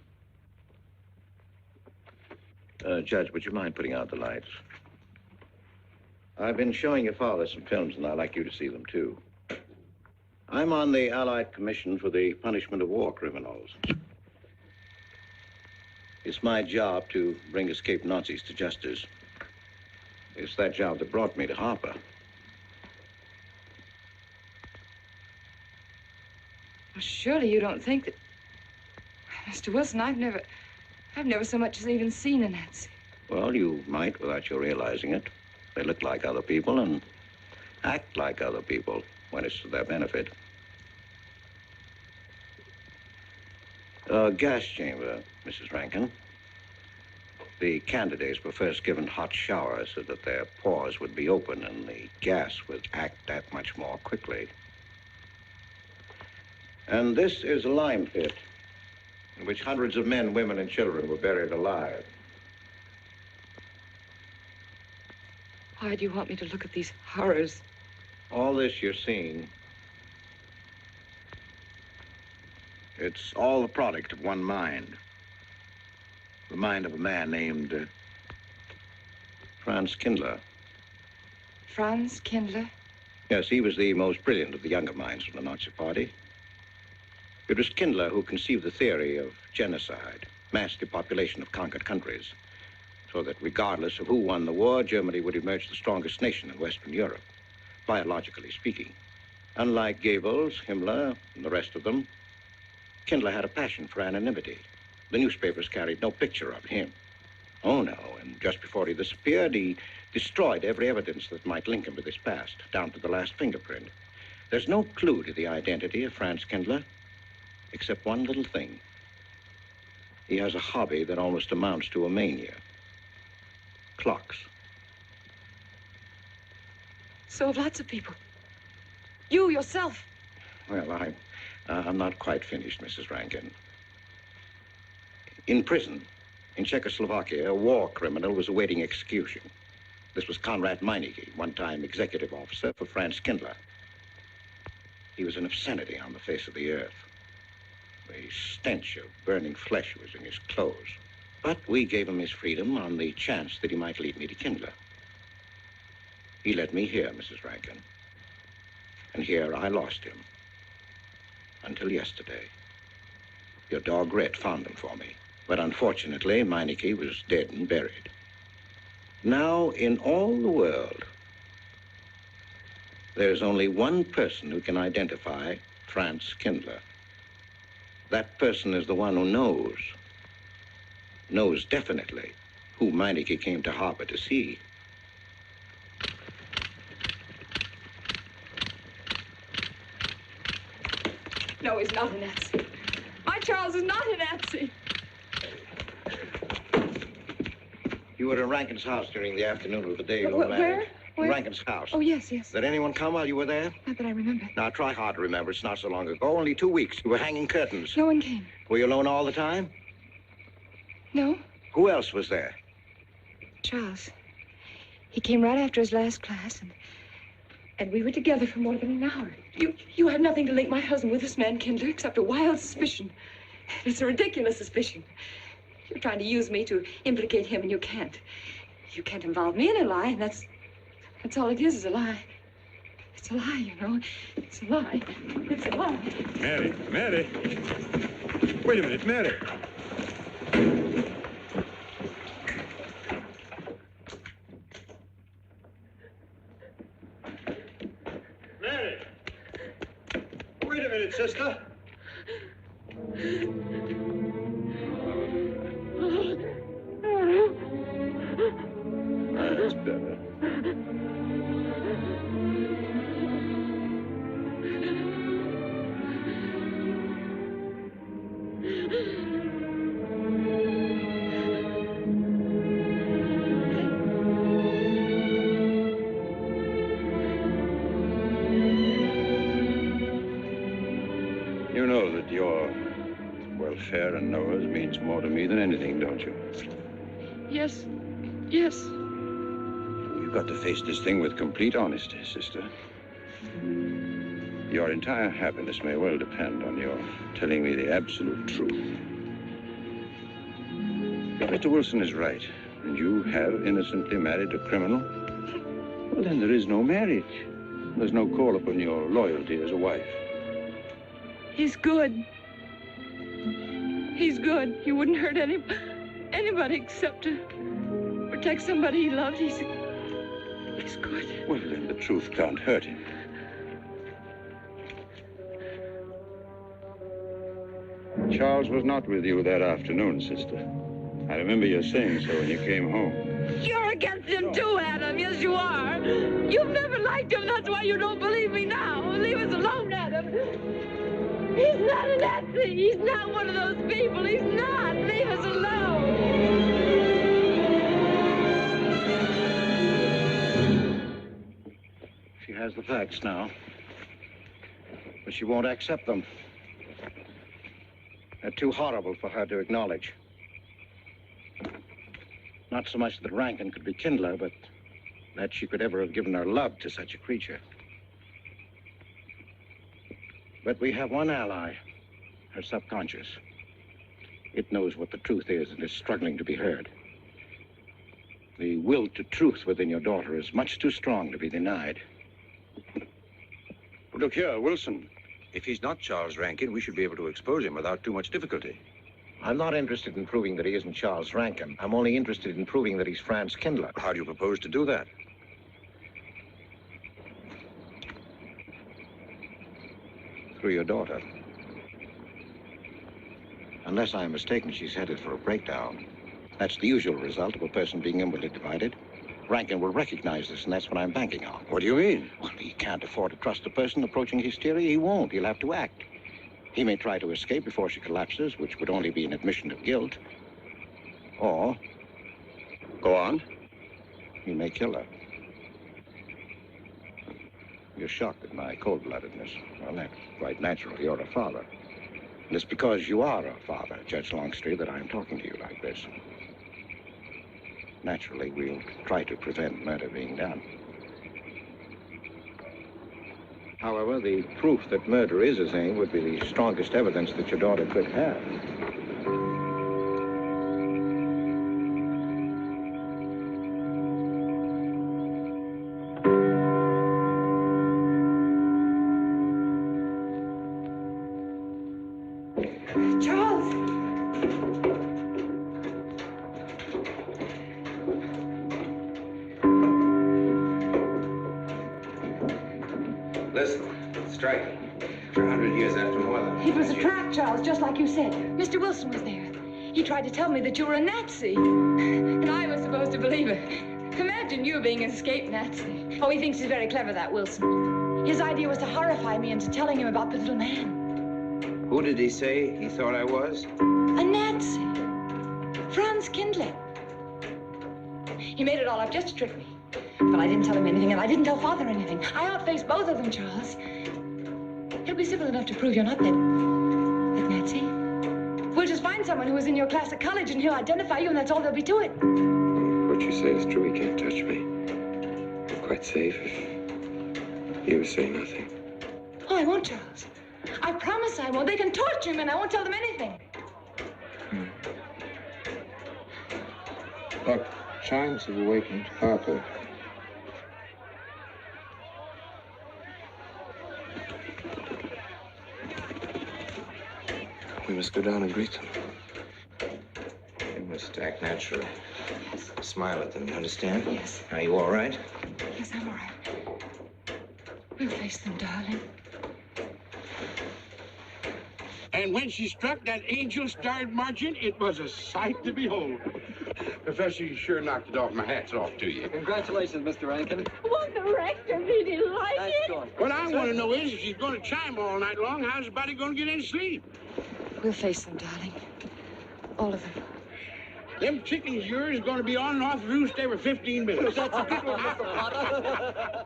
Judge, would you mind putting out the lights? I've been showing your father some films, and I'd like you to see them, too. I'm on the Allied Commission for the Punishment of War Criminals. It's my job to bring escaped Nazis to justice. It's that job that brought me to Harper. Well, surely you don't think that... Mr. Wilson, I've never so much as even seen a Nazi. Well, you might without you realizing it. They look like other people and act like other people when it's to their benefit. A gas chamber, Mrs. Rankin. The candidates were first given hot showers so that their pores would be open and the gas would act that much more quickly. And this is a lime pit in which hundreds of men, women, and children were buried alive. Why do you want me to look at these horrors? All this you're seeing, it's all the product of one mind. The mind of a man named Franz Kindler. Franz Kindler? Yes, he was the most brilliant of the younger minds from the Nazi Party. It was Kindler who conceived the theory of genocide, mass depopulation of conquered countries, so that regardless of who won the war, Germany would emerge the strongest nation in Western Europe, biologically speaking. Unlike Goebbels, Himmler, and the rest of them, Kindler had a passion for anonymity. The newspapers carried no picture of him. Oh, no, and just before he disappeared, he destroyed every evidence that might link him with his past, down to the last fingerprint. There's no clue to the identity of Franz Kindler, except one little thing. He has a hobby that almost amounts to a mania. Clocks. So have lots of people. You yourself. Well, I'm not quite finished, Mrs. Rankin. In prison, in Czechoslovakia, a war criminal was awaiting execution. This was Konrad Meineke, one-time executive officer for Franz Kindler. He was an obscenity on the face of the earth. The stench of burning flesh was in his clothes. But we gave him his freedom on the chance that he might lead me to Kindler. He led me here, Mrs. Rankin. And here I lost him. Until yesterday. Your dog Red found him for me. But unfortunately, Meineke was dead and buried. Now, in all the world, there's only one person who can identify Franz Kindler. That person is the one who knows definitely who Meineke came to harbor to see. No, he's not a Nazi. My Charles is not a Nazi. You were at Rankin's house during the afternoon of the day you were married. Where? Rankin's house. Oh, yes, yes. Did anyone come while you were there? Not that I remember. Now, try hard to remember. It's not so long ago. Only 2 weeks. You were hanging curtains. No one came. Were you alone all the time? No. Who else was there? Charles. He came right after his last class, and we were together for more than an hour. You have nothing to link my husband with this man, Kindler, except a wild suspicion. It's a ridiculous suspicion. You're trying to use me to implicate him, and you can't. You can't involve me in a lie, and that's all it is a lie. It's a lie, you know. It's a lie. It's a lie. Mary. Wait a minute, Mary. Mary! Wait a minute, sister. That's better. You know that your welfare and Noah's means more to me than anything, don't you? Yes. Yes. We've got to face this thing with complete honesty, sister. Your entire happiness may well depend on your telling me the absolute truth. If Mr. Wilson is right, and you have innocently married a criminal, well, then there is no marriage. There's no call upon your loyalty as a wife. He's good. He's good. He wouldn't hurt anybody except to protect somebody he loved. He's good. Well, then the truth can't hurt him. Charles was not with you that afternoon, sister. I remember you saying so when you came home. You're against him too, Adam. Yes, you are. You've never liked him. That's why you don't believe me now. Leave us alone, Adam. He's not a Nazi. He's not one of those people. He's not. Leave us alone. She has the facts now, but she won't accept them. They're too horrible for her to acknowledge. Not so much that Rankin could be Kindler, but that she could ever have given her love to such a creature. But we have one ally, her subconscious. It knows what the truth is and is struggling to be heard. The will to truth within your daughter is much too strong to be denied. Look here, Wilson. If he's not Charles Rankin, we should be able to expose him without too much difficulty. I'm not interested in proving that he isn't Charles Rankin. I'm only interested in proving that he's Franz Kindler. How do you propose to do that? Through your daughter. Unless I'm mistaken, she's headed for a breakdown. That's the usual result of a person being inwardly divided. Rankin will recognize this, and that's what I'm banking on. What do you mean? Well, he can't afford to trust a person approaching hysteria. He won't. He'll have to act. He may try to escape before she collapses, which would only be an admission of guilt. Or, go on, he may kill her. You're shocked at my cold-bloodedness. Well, that's quite natural. You're a father. And it's because you are a father, Judge Longstreet, that I'm talking to you like this. Naturally, we'll try to prevent murder being done. However, the proof that murder is his aim would be the strongest evidence that your daughter could have. Mr. Wilson was there. He tried to tell me that you were a Nazi. And I was supposed to believe it. Imagine you being an escaped Nazi. Oh, he thinks he's very clever, that Wilson. His idea was to horrify me into telling him about the little man. Who did he say he thought I was? A Nazi. Franz Kindler. He made it all up just to trick me. But I didn't tell him anything, and I didn't tell Father anything. I outfaced both of them, Charles. He'll be civil enough to prove you're not that Nazi. We'll just find someone who was in your class at college, and he'll identify you, and that's all there'll be to it. What you say is true. He can't touch me. I'm quite safe if you say nothing. Oh, I won't, Charles. I promise I won't. They can torture him, and I won't tell them anything. Look, chimes have awakened Papa. We must go down and greet them. You must act naturally. Smile at them, you understand? Yes. Are you all right? Yes, I'm all right. We'll face them, darling. And when she struck that angel-starred margin, it was a sight to behold. Professor, you sure knocked it off. My hat's off to you. Congratulations, Mr. Rankin. Won't the rector really like it? What I want to know is, if she's going to chime all night long, how's the body going to get any sleep? We'll face them, darling. All of them. Them chickens of yours are going to be on and off the roost every 15 minutes. That's a good one, Mr. Potter.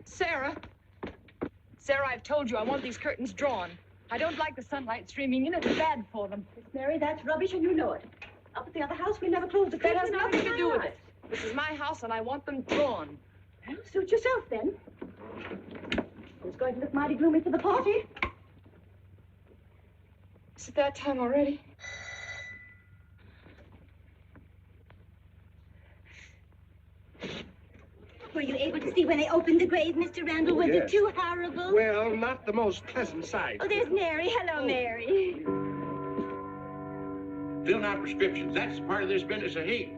Sarah. Sarah, I've told you I want these curtains drawn. I don't like the sunlight streaming in. It's bad for them. Miss Mary, that's rubbish and you know it. Up at the other house, we never closed the That curtains. has nothing to do with it. This is my house, and I want them drawn. Well, suit yourself, then. It's going to look mighty gloomy for the party. Is it that time already? Were you able to see when they opened the grave, Mr. Randall? Was it too horrible? Well, not the most pleasant sight. Oh, there's Mary. Hello, Mary. Filling out prescriptions, that's part of this business of hate.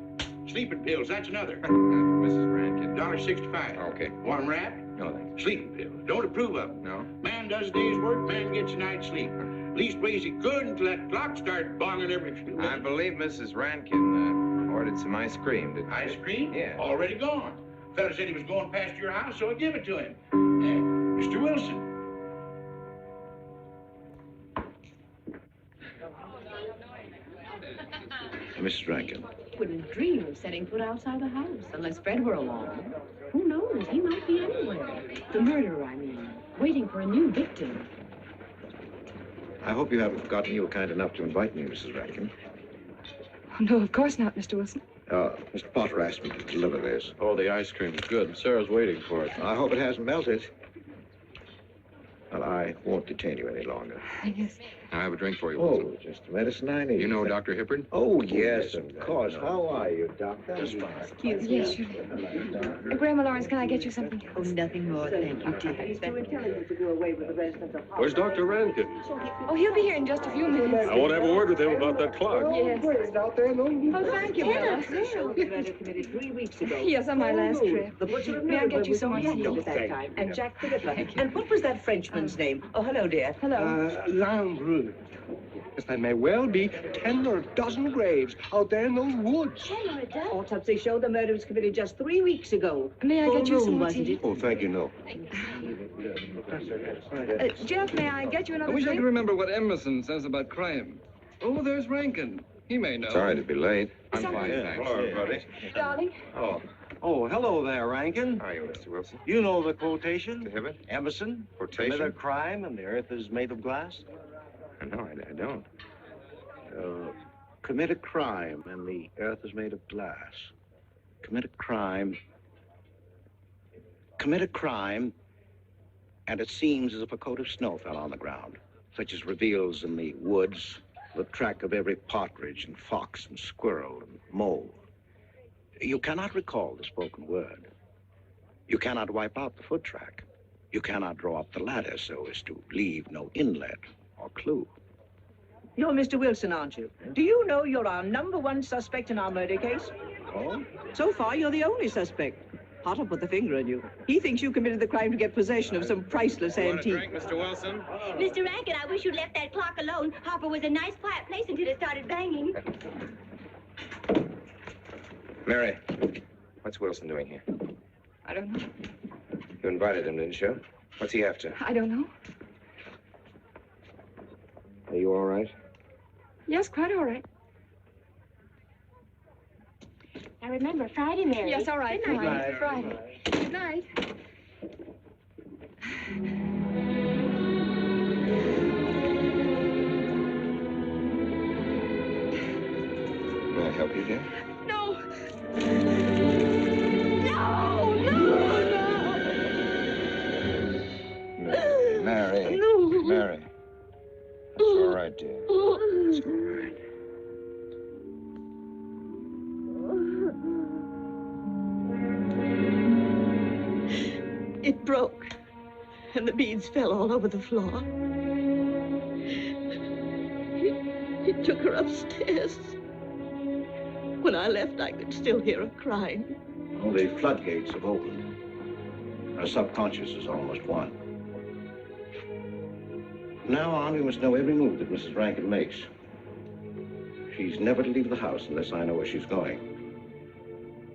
Sleeping pills, that's another. Mrs. Rankin. $1.65. Okay. One wrap? No, thanks. Sleeping pills. Don't approve of them. No. Man does a day's work, man gets a night's sleep. Leastways he could until that clock started bonging every few minutes. I believe Mrs. Rankin ordered some ice cream. Ice cream? Yeah. Already gone. Fella said he was going past your house, so I give it to him. Mr. Wilson. Mrs. Rankin. Wouldn't dream of setting foot outside the house unless Fred were along. Who knows? He might be anywhere. The murderer, I mean, waiting for a new victim. I hope you haven't forgotten you were kind enough to invite me, Mrs. Rankin. Oh, no, of course not, Mr. Wilson. Mr. Potter asked me to deliver this. Oh, the ice cream's good. Sarah's waiting for it. I hope it hasn't melted. Well, I won't detain you any longer. Yes. I have a drink for you. Oh, just the medicine I need. You know Dr. Hibbard? Oh, yes, of course. How are you, Doctor? Excuse me. Yes, sure. Grandma Lawrence, can I get you something? Oh, nothing more, thank you, dear. He's too intelligent to do away with the residents of Where's Dr. Rankin? Oh, he'll be here in just a few minutes. I want to have a word with him about that clock. Yes. out there, no? Oh, thank you, Bella. Committed 3 weeks ago. Yes, on my last trip. The butcher of May I get you some more more tea? at that time. And Jack Philippa. And what was that Frenchman's name? Oh, hello, dear. Hello. Lambrou. killed. Yes, there may well be 10 or a dozen graves out there in those woods. 10 or a dozen? Autopsy showed the murder was committed just 3 weeks ago. May I get you some more wasn't tea? it? Oh, thank you, no. Jeff, may I get you I another wish I drink? could remember what Emerson says about crime. Oh, there's Rankin. He may know. Sorry to be late. I'm fine, thanks. Hello, everybody. Darling. Oh, hello there, Rankin. How are you, Mr. Wilson? You know the quotation? To have it? Emerson, Quotation? commit a crime and the earth is made of glass? No, I don't. Commit a crime and the earth is made of glass. Commit a crime and it seems as if a coat of snow fell on the ground, such as reveals in the woods the track of every partridge and fox and squirrel and mole. You cannot recall the spoken word. You cannot wipe out the foot track. You cannot draw up the ladder so as to leave no inlet or clue. You're Mr. Wilson, aren't you? Do you know you're our #1 suspect in our murder case? Oh? So far, you're the only suspect. Potter put the finger on you. He thinks you committed the crime to get possession of some priceless antique. Drink, Mr. Wilson? Mr. Rankin, I wish you'd left that clock alone. Harper was a nice, quiet place until it started banging. Mary, what's Wilson doing here? I don't know. You invited him, didn't you? What's he after? I don't know. Are you all right? Yes, quite all right. Now remember, Friday, Mary. Yes, all right. Good night. Friday. Friday. Good night. May I help you, dear? No. Mary. No. Mary. It's all right, dear. It's all right. It broke, and the beads fell all over the floor. He took her upstairs. When I left, I could still hear her crying. Well, the floodgates have opened. Her subconscious is almost won. From now on, we must know every move that Mrs. Rankin makes. She's never to leave the house unless I know where she's going.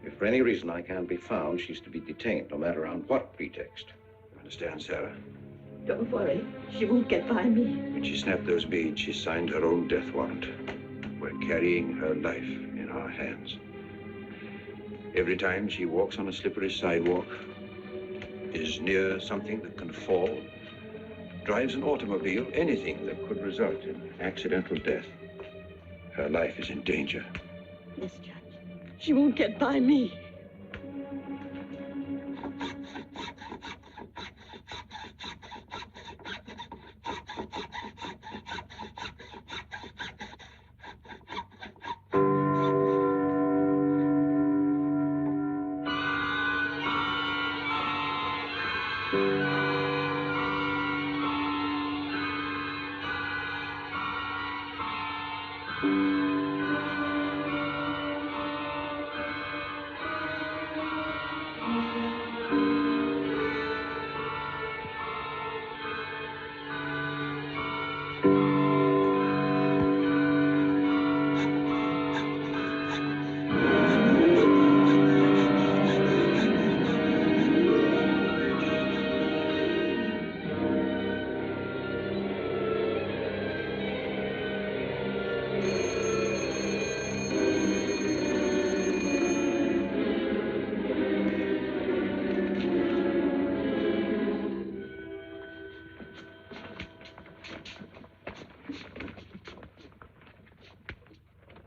If for any reason I can't be found, she's to be detained, no matter on what pretext. Understand, Sarah? Don't worry. She won't get by me. When she snapped those beads, she signed her own death warrant. We're carrying her life in our hands. Every time she walks on a slippery sidewalk, is near something that can fall, drives an automobile, anything that could result in accidental death, her life is in danger. Yes, Judge. She won't get by me.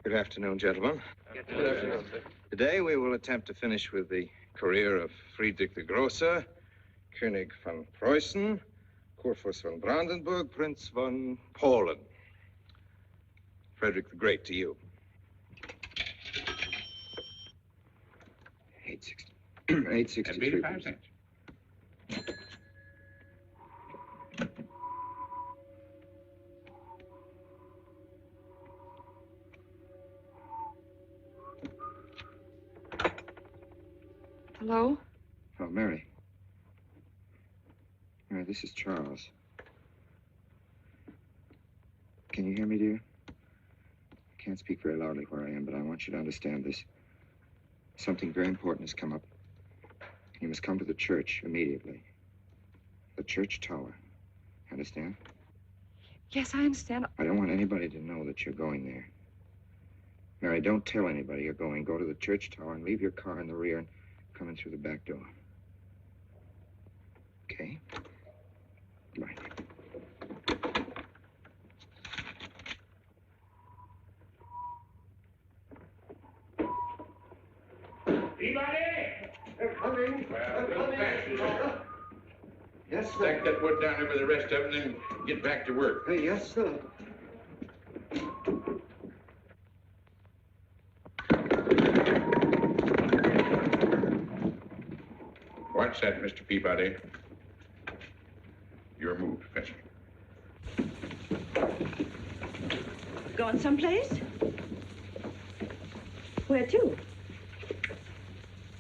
Good afternoon, gentlemen. Good afternoon, sir. Today we will attempt to finish with the career of Friedrich the Großer, König von Preußen, Kurfürst von Brandenburg, Prince von Polen. Frederick the Great to you. 863. 85 cents. Hello? Oh, Mary. Mary, this is Charles. Can you hear me, dear? I can't speak very loudly where I am, but I want you to understand this. Something very important has come up. You must come to the church immediately. The church tower. Understand? Yes, I understand. I don't want anybody to know that you're going there. Mary, don't tell anybody you're going. Go to the church tower and leave your car in the rear and come in through the back door. Okay? Right. Anybody? They're coming. Well, they're coming. Yes, sir. Stack that wood down there with the rest of it and then get back to work. Yes, sir. What's that, Mr. Peabody? Your move, Professor. Gone someplace? Where to?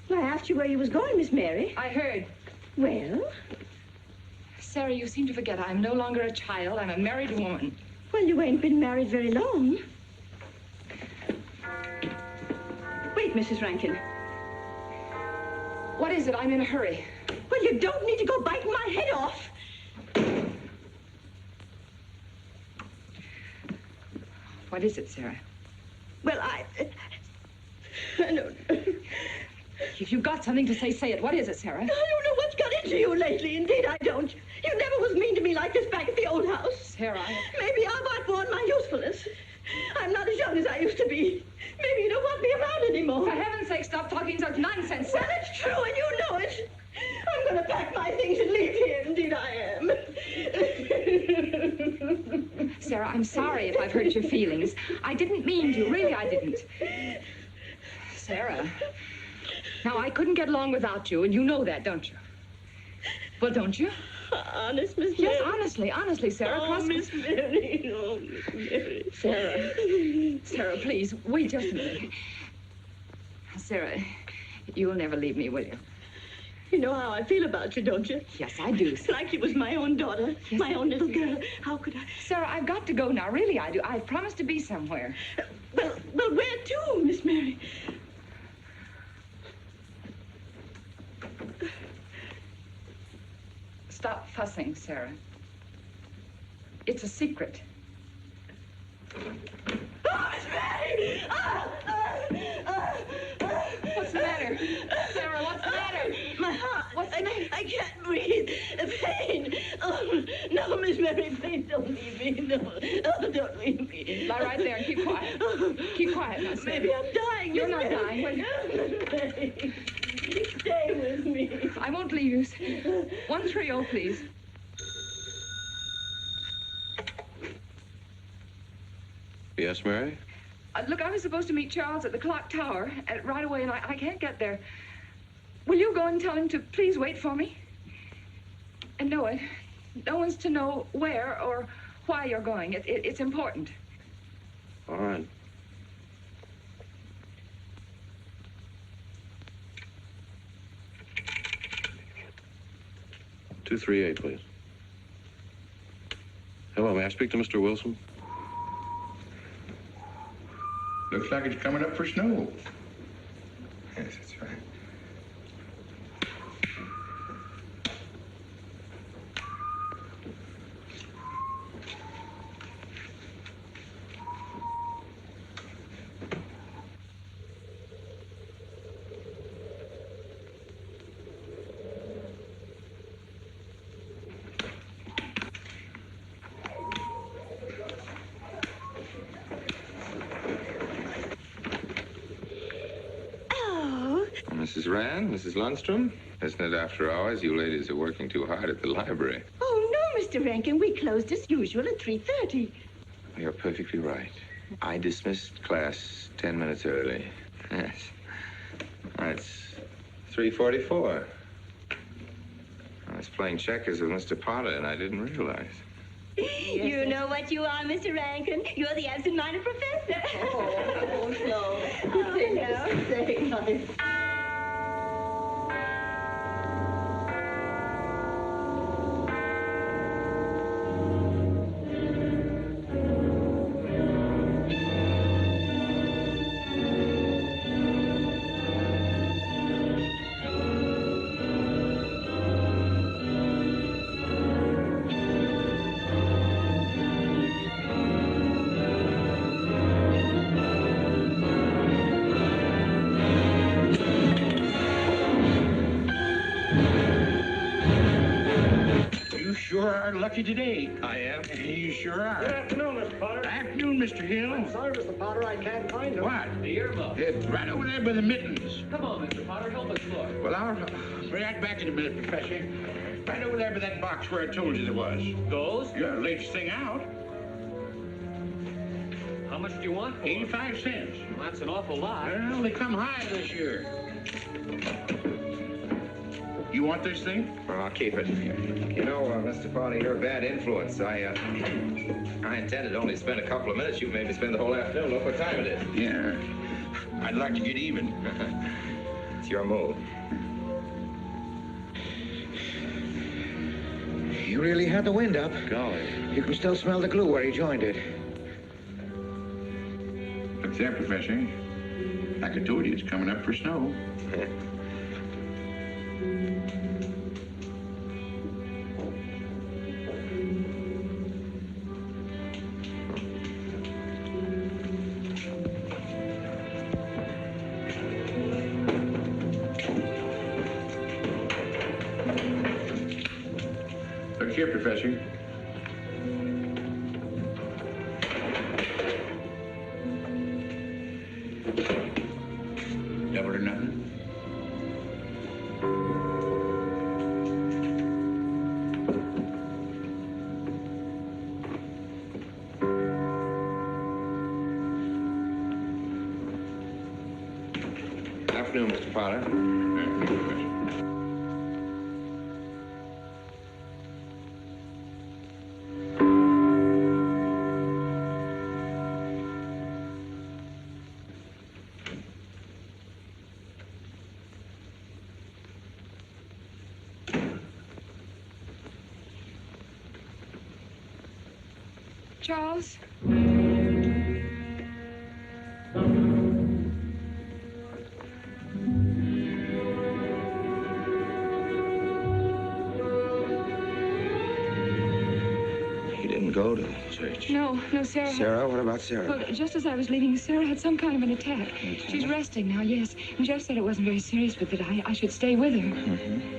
Well, I asked you where you was going, Miss Mary. I heard. Well? Sarah, you seem to forget I'm no longer a child. I'm a married woman. Well, you ain't been married very long. Wait, Mrs. Rankin. What is it? I'm in a hurry. Well, you don't need to go biting my head off. What is it, Sarah? Well, I don't... If you've got something to say, say it. What is it, Sarah? I don't know what's got into you lately. Indeed, I don't. You never was mean to me like this back at the old house. Sarah, Maybe I've outworn my usefulness. I'm not as young as I used to be. Maybe you don't want me around anymore. For heaven's sake, stop talking such nonsense, Sarah. Well, it's true, and you know it. I'm going to pack my things and leave here. Indeed, I am. Sarah, I'm sorry if I've hurt your feelings. I didn't mean to. Really, I didn't. Sarah. Now, I couldn't get along without you, and you know that, don't you? Well, don't you? Honest, Miss Mary? Yes, honestly, Sarah. Oh, Miss Mary. Oh, Miss Mary. Sarah, please, wait just a minute. Sarah, you'll never leave me, will you? You know how I feel about you, don't you? Yes, I do. It's like you was my own daughter, my own little girl. How could I? Sarah, I've got to go now. Really, I do. I've promised to be somewhere. Well, where to, Miss Mary? Stop fussing, Sarah. It's a secret. Oh, Miss Mary! What's the matter? Sarah, what's the matter? My heart. What's the matter? I can't breathe. Pain. Oh, no, Miss Mary, please don't leave me. No, don't leave me. Lie right there and keep quiet. Keep quiet now, Sarah. Maybe I'm dying. You're Miss not Mary. dying, will you? Stay with me. I won't leave you. 130, please. Yes, Mary? Look, I was supposed to meet Charles at the clock tower right away, and I can't get there. Will you go and tell him to please wait for me? And no one's to know where or why you're going. It's important. All right. "238, please. Hello, may I speak to Mr. Wilson? Looks like it's coming up for snow. Yes, that's right. Mrs. Rand, Mrs. Lundstrom, isn't it after hours? You ladies are working too hard at the library. Oh, no, Mr. Rankin. We closed as usual at 3:30. You're perfectly right. I dismissed class 10 minutes early. Yes. It's 3:44. I was playing checkers with Mr. Potter, and I didn't realize. You know what you are, Mr. Rankin. You're the absent-minded professor. Oh, no. Oh, are lucky today. I am. You sure are. Good afternoon, Mr. Potter. Afternoon, Mr. Hill. I'm sorry, Mr. Potter, I can't find him. What? The earmuff. It's right over there by the mittens. Come on, Mr. Potter, help us look. Well, I'll be right back in a minute, Professor. Right over there by that box where I told you there was. Those? Yeah, latest thing out. How much do you want for 85 cents. Well, that's an awful lot. Well, they come high this year. You want this thing? Well, I'll keep it. You know, Mr. Potter, you're a bad influence. I intended only to spend a couple of minutes. You made me spend the whole afternoon. Look what time it is. Yeah. I'd like to get even. It's your move. You really had the wind up. Golly. You can still smell the glue where he joined it. Look there, Professor. Like I told you, it's coming up for snow. Look here, Professor. Double or nothing? Afternoon, Mr. Potter. Charles? You didn't go to the church. No, Sarah. Sarah? What about Sarah? Well, just as I was leaving, Sarah had some kind of an attack. She's resting now, yes. And Jeff said it wasn't very serious, but that I should stay with her. Mm-hmm.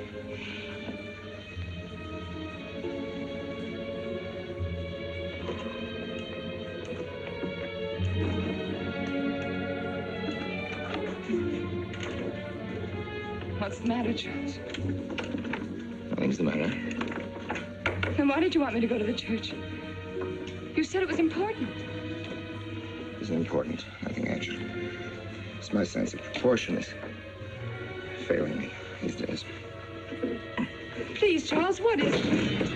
What's the matter, Charles? Nothing's the matter. Then why did you want me to go to the church? You said it was important. It's important. Nothing actually. It's my sense of proportion is failing me these days. Please, Charles, what is it?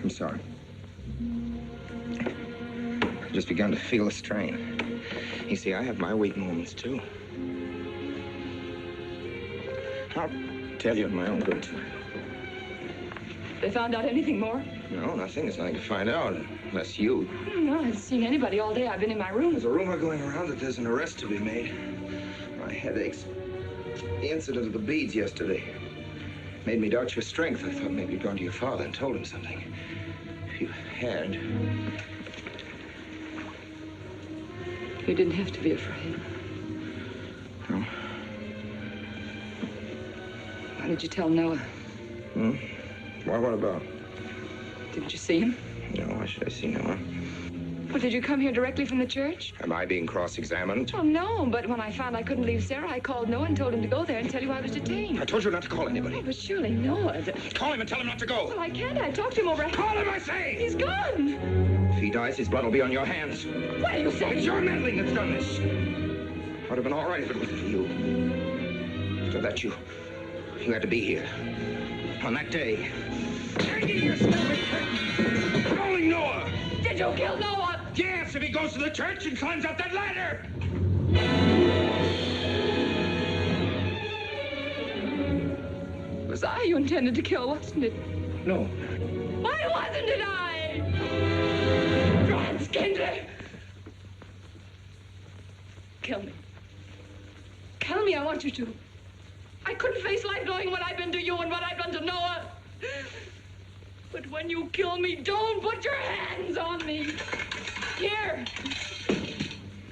I'm sorry. I've just begun to feel a strain. You see, I have my weak moments, too. I'll tell you in my own good time. They found out anything more? No, nothing. There's nothing to find out, unless you. No, I haven't seen anybody all day. I've been in my room. There's a rumor going around that there's an arrest to be made. My headaches. The incident of the beads yesterday made me doubt your strength. I thought maybe you'd gone to your father and told him something. If you had... You didn't have to be afraid. No? Why did you tell Noah? Hmm? Why, what about? Didn't you see him? No, why should I see Noah? Well, did you come here directly from the church? Am I being cross-examined? Oh, no, but when I found I couldn't leave Sarah, I called Noah and told him to go there and tell you I was detained. I told you not to call anybody. Oh, but surely Noah... Call him and tell him not to go. Well, I can't. I talked to him over... Call him, I say! He's gone! If he dies, his blood will be on your hands. What are you saying? It's your meddling that's done this. I'd have been all right if it wasn't for you. After that, you had to be here. On that day. Hanging your stomach, calling Noah. Did you kill Noah? Yes, if he goes to the church and climbs up that ladder. It was I you intended to kill, wasn't it? No. Why wasn't it I? Franz Kindler! Kill me. Kill me, I want you to. I couldn't face life knowing what I've been to you and what I've done to Noah. But when you kill me, don't put your hands on me. Here.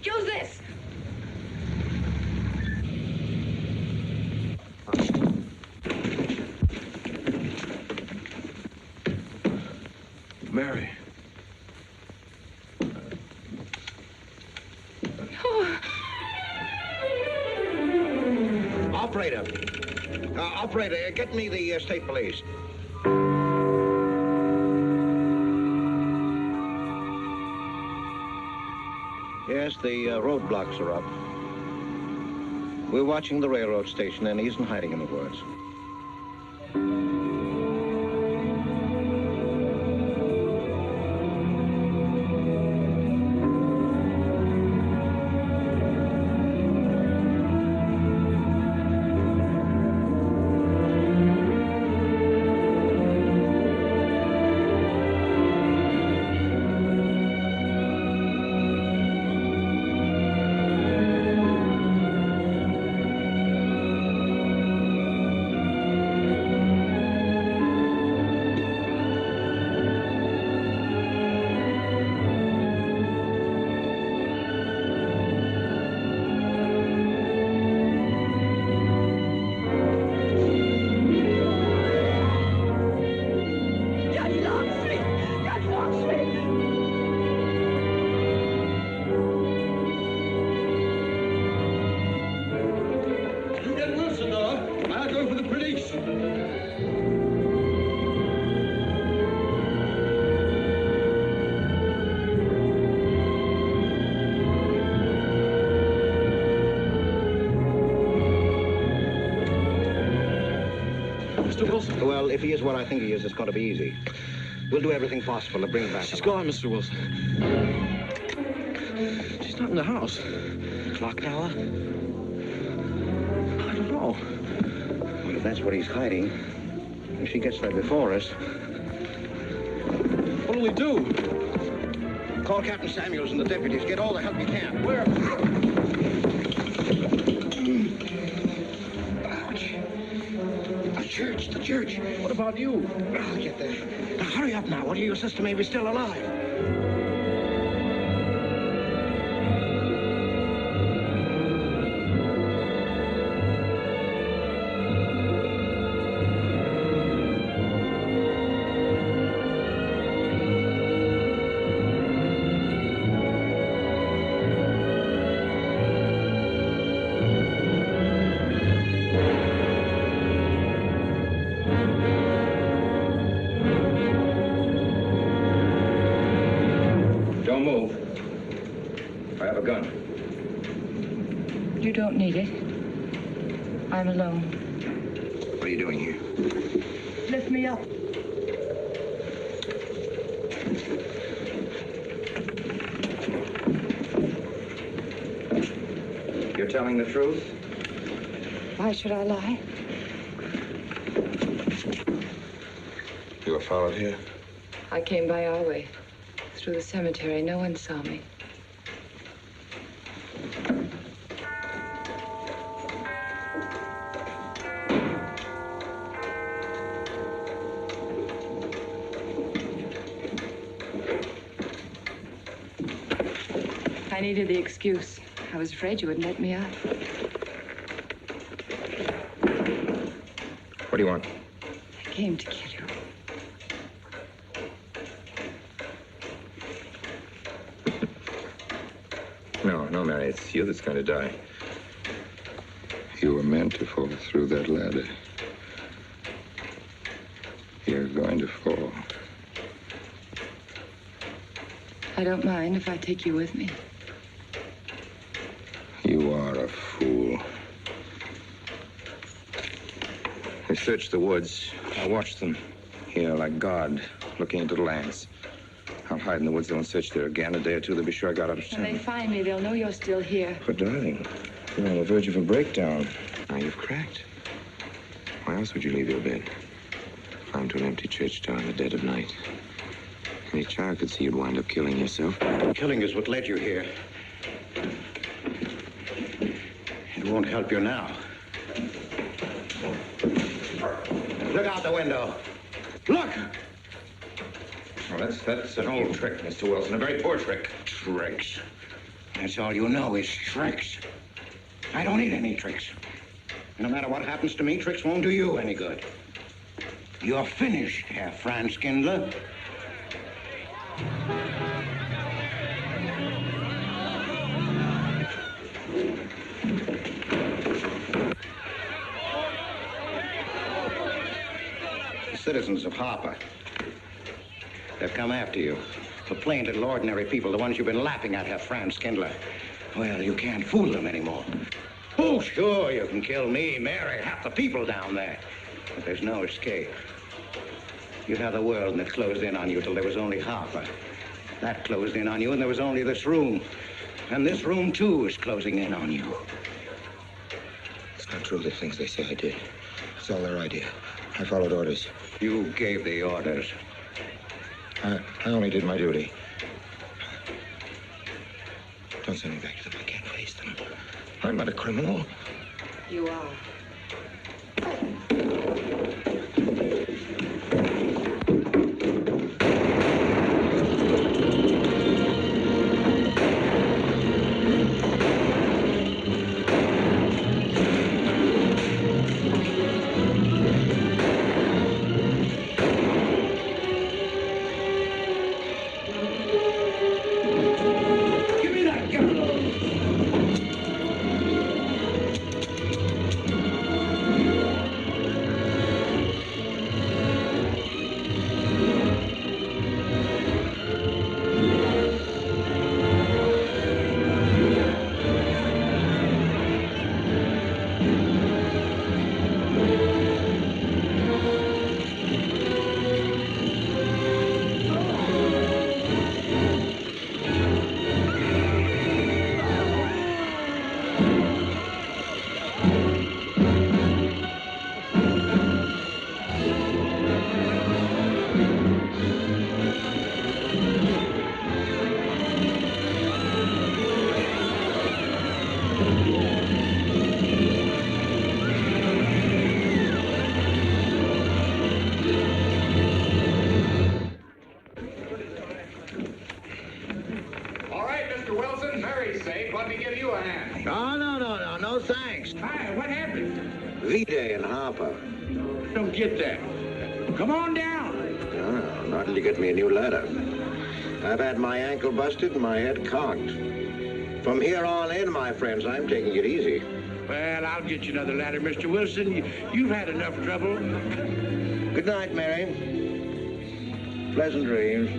Use this. Mary. Operator. Operator, get me the state police. Yes, the roadblocks are up. We're watching the railroad station, and he isn't hiding in the woods. Mr. Wilson? Well, if he is what I think he is, it's going to be easy. We'll do everything possible to bring him back. She's gone, Mr. Wilson. She's not in the house. Clock tower? I don't know. Well, if that's what he's hiding, if she gets there before us... What'll we do? Call Captain Samuels and the deputies. Get all the help you can. Where? The church. What about you? I'll get there. Now, hurry up now. What do your sister may be still alive? Don't move. I have a gun. You don't need it. I'm alone. What are you doing here? Lift me up. You're telling the truth? Why should I lie? You were followed here? I came by our way. Through the cemetery. No one saw me. I needed the excuse. I was afraid you wouldn't let me out. What do you want? I came to kill you. No, Mary, it's you that's going to die. You were meant to fall through that ladder. You're going to fall. I don't mind if I take you with me. You are a fool. They searched the woods. I watched them here like God, looking into the lands. I'll hide in the woods. They won't search there again. A day or two, they'll be sure I got out of town. When they find me, they'll know you're still here. But, darling, you're on the verge of a breakdown. Now you've cracked. Why else would you leave your bed? Climb to an empty church door in the dead of night. Any child could see you'd wind up killing yourself. Killing is what led you here. It won't help you now. Look out the window. Look! Well, that's an old trick, Mr. Wilson. A very poor trick. Tricks. That's all you know is tricks. I don't need any tricks. No matter what happens to me, tricks won't do you any good. You're finished, Herr Franz Kindler. citizens of Harper. They've come after you. The plain little ordinary people, the ones you've been laughing at, have Franz Kindler. Well, you can't fool them anymore. Oh, sure, you can kill me, Mary, half the people down there. But there's no escape. You have the world, and it closed in on you till there was only Harper. That closed in on you, and there was only this room. And this room, too, is closing in on you. It's not true, the things they say I did. It's all their idea. I followed orders. You gave the orders. I only did my duty. Don't send me back to them. I can't face them. I'm not a criminal. You are. V-Day in Harper. Don't get that. Come on down. No, not till you get me a new ladder. I've had my ankle busted and my head conked. From here on in, my friends, I'm taking it easy. Well, I'll get you another ladder, Mr. Wilson. You've had enough trouble. Good night, Mary. Pleasant dreams.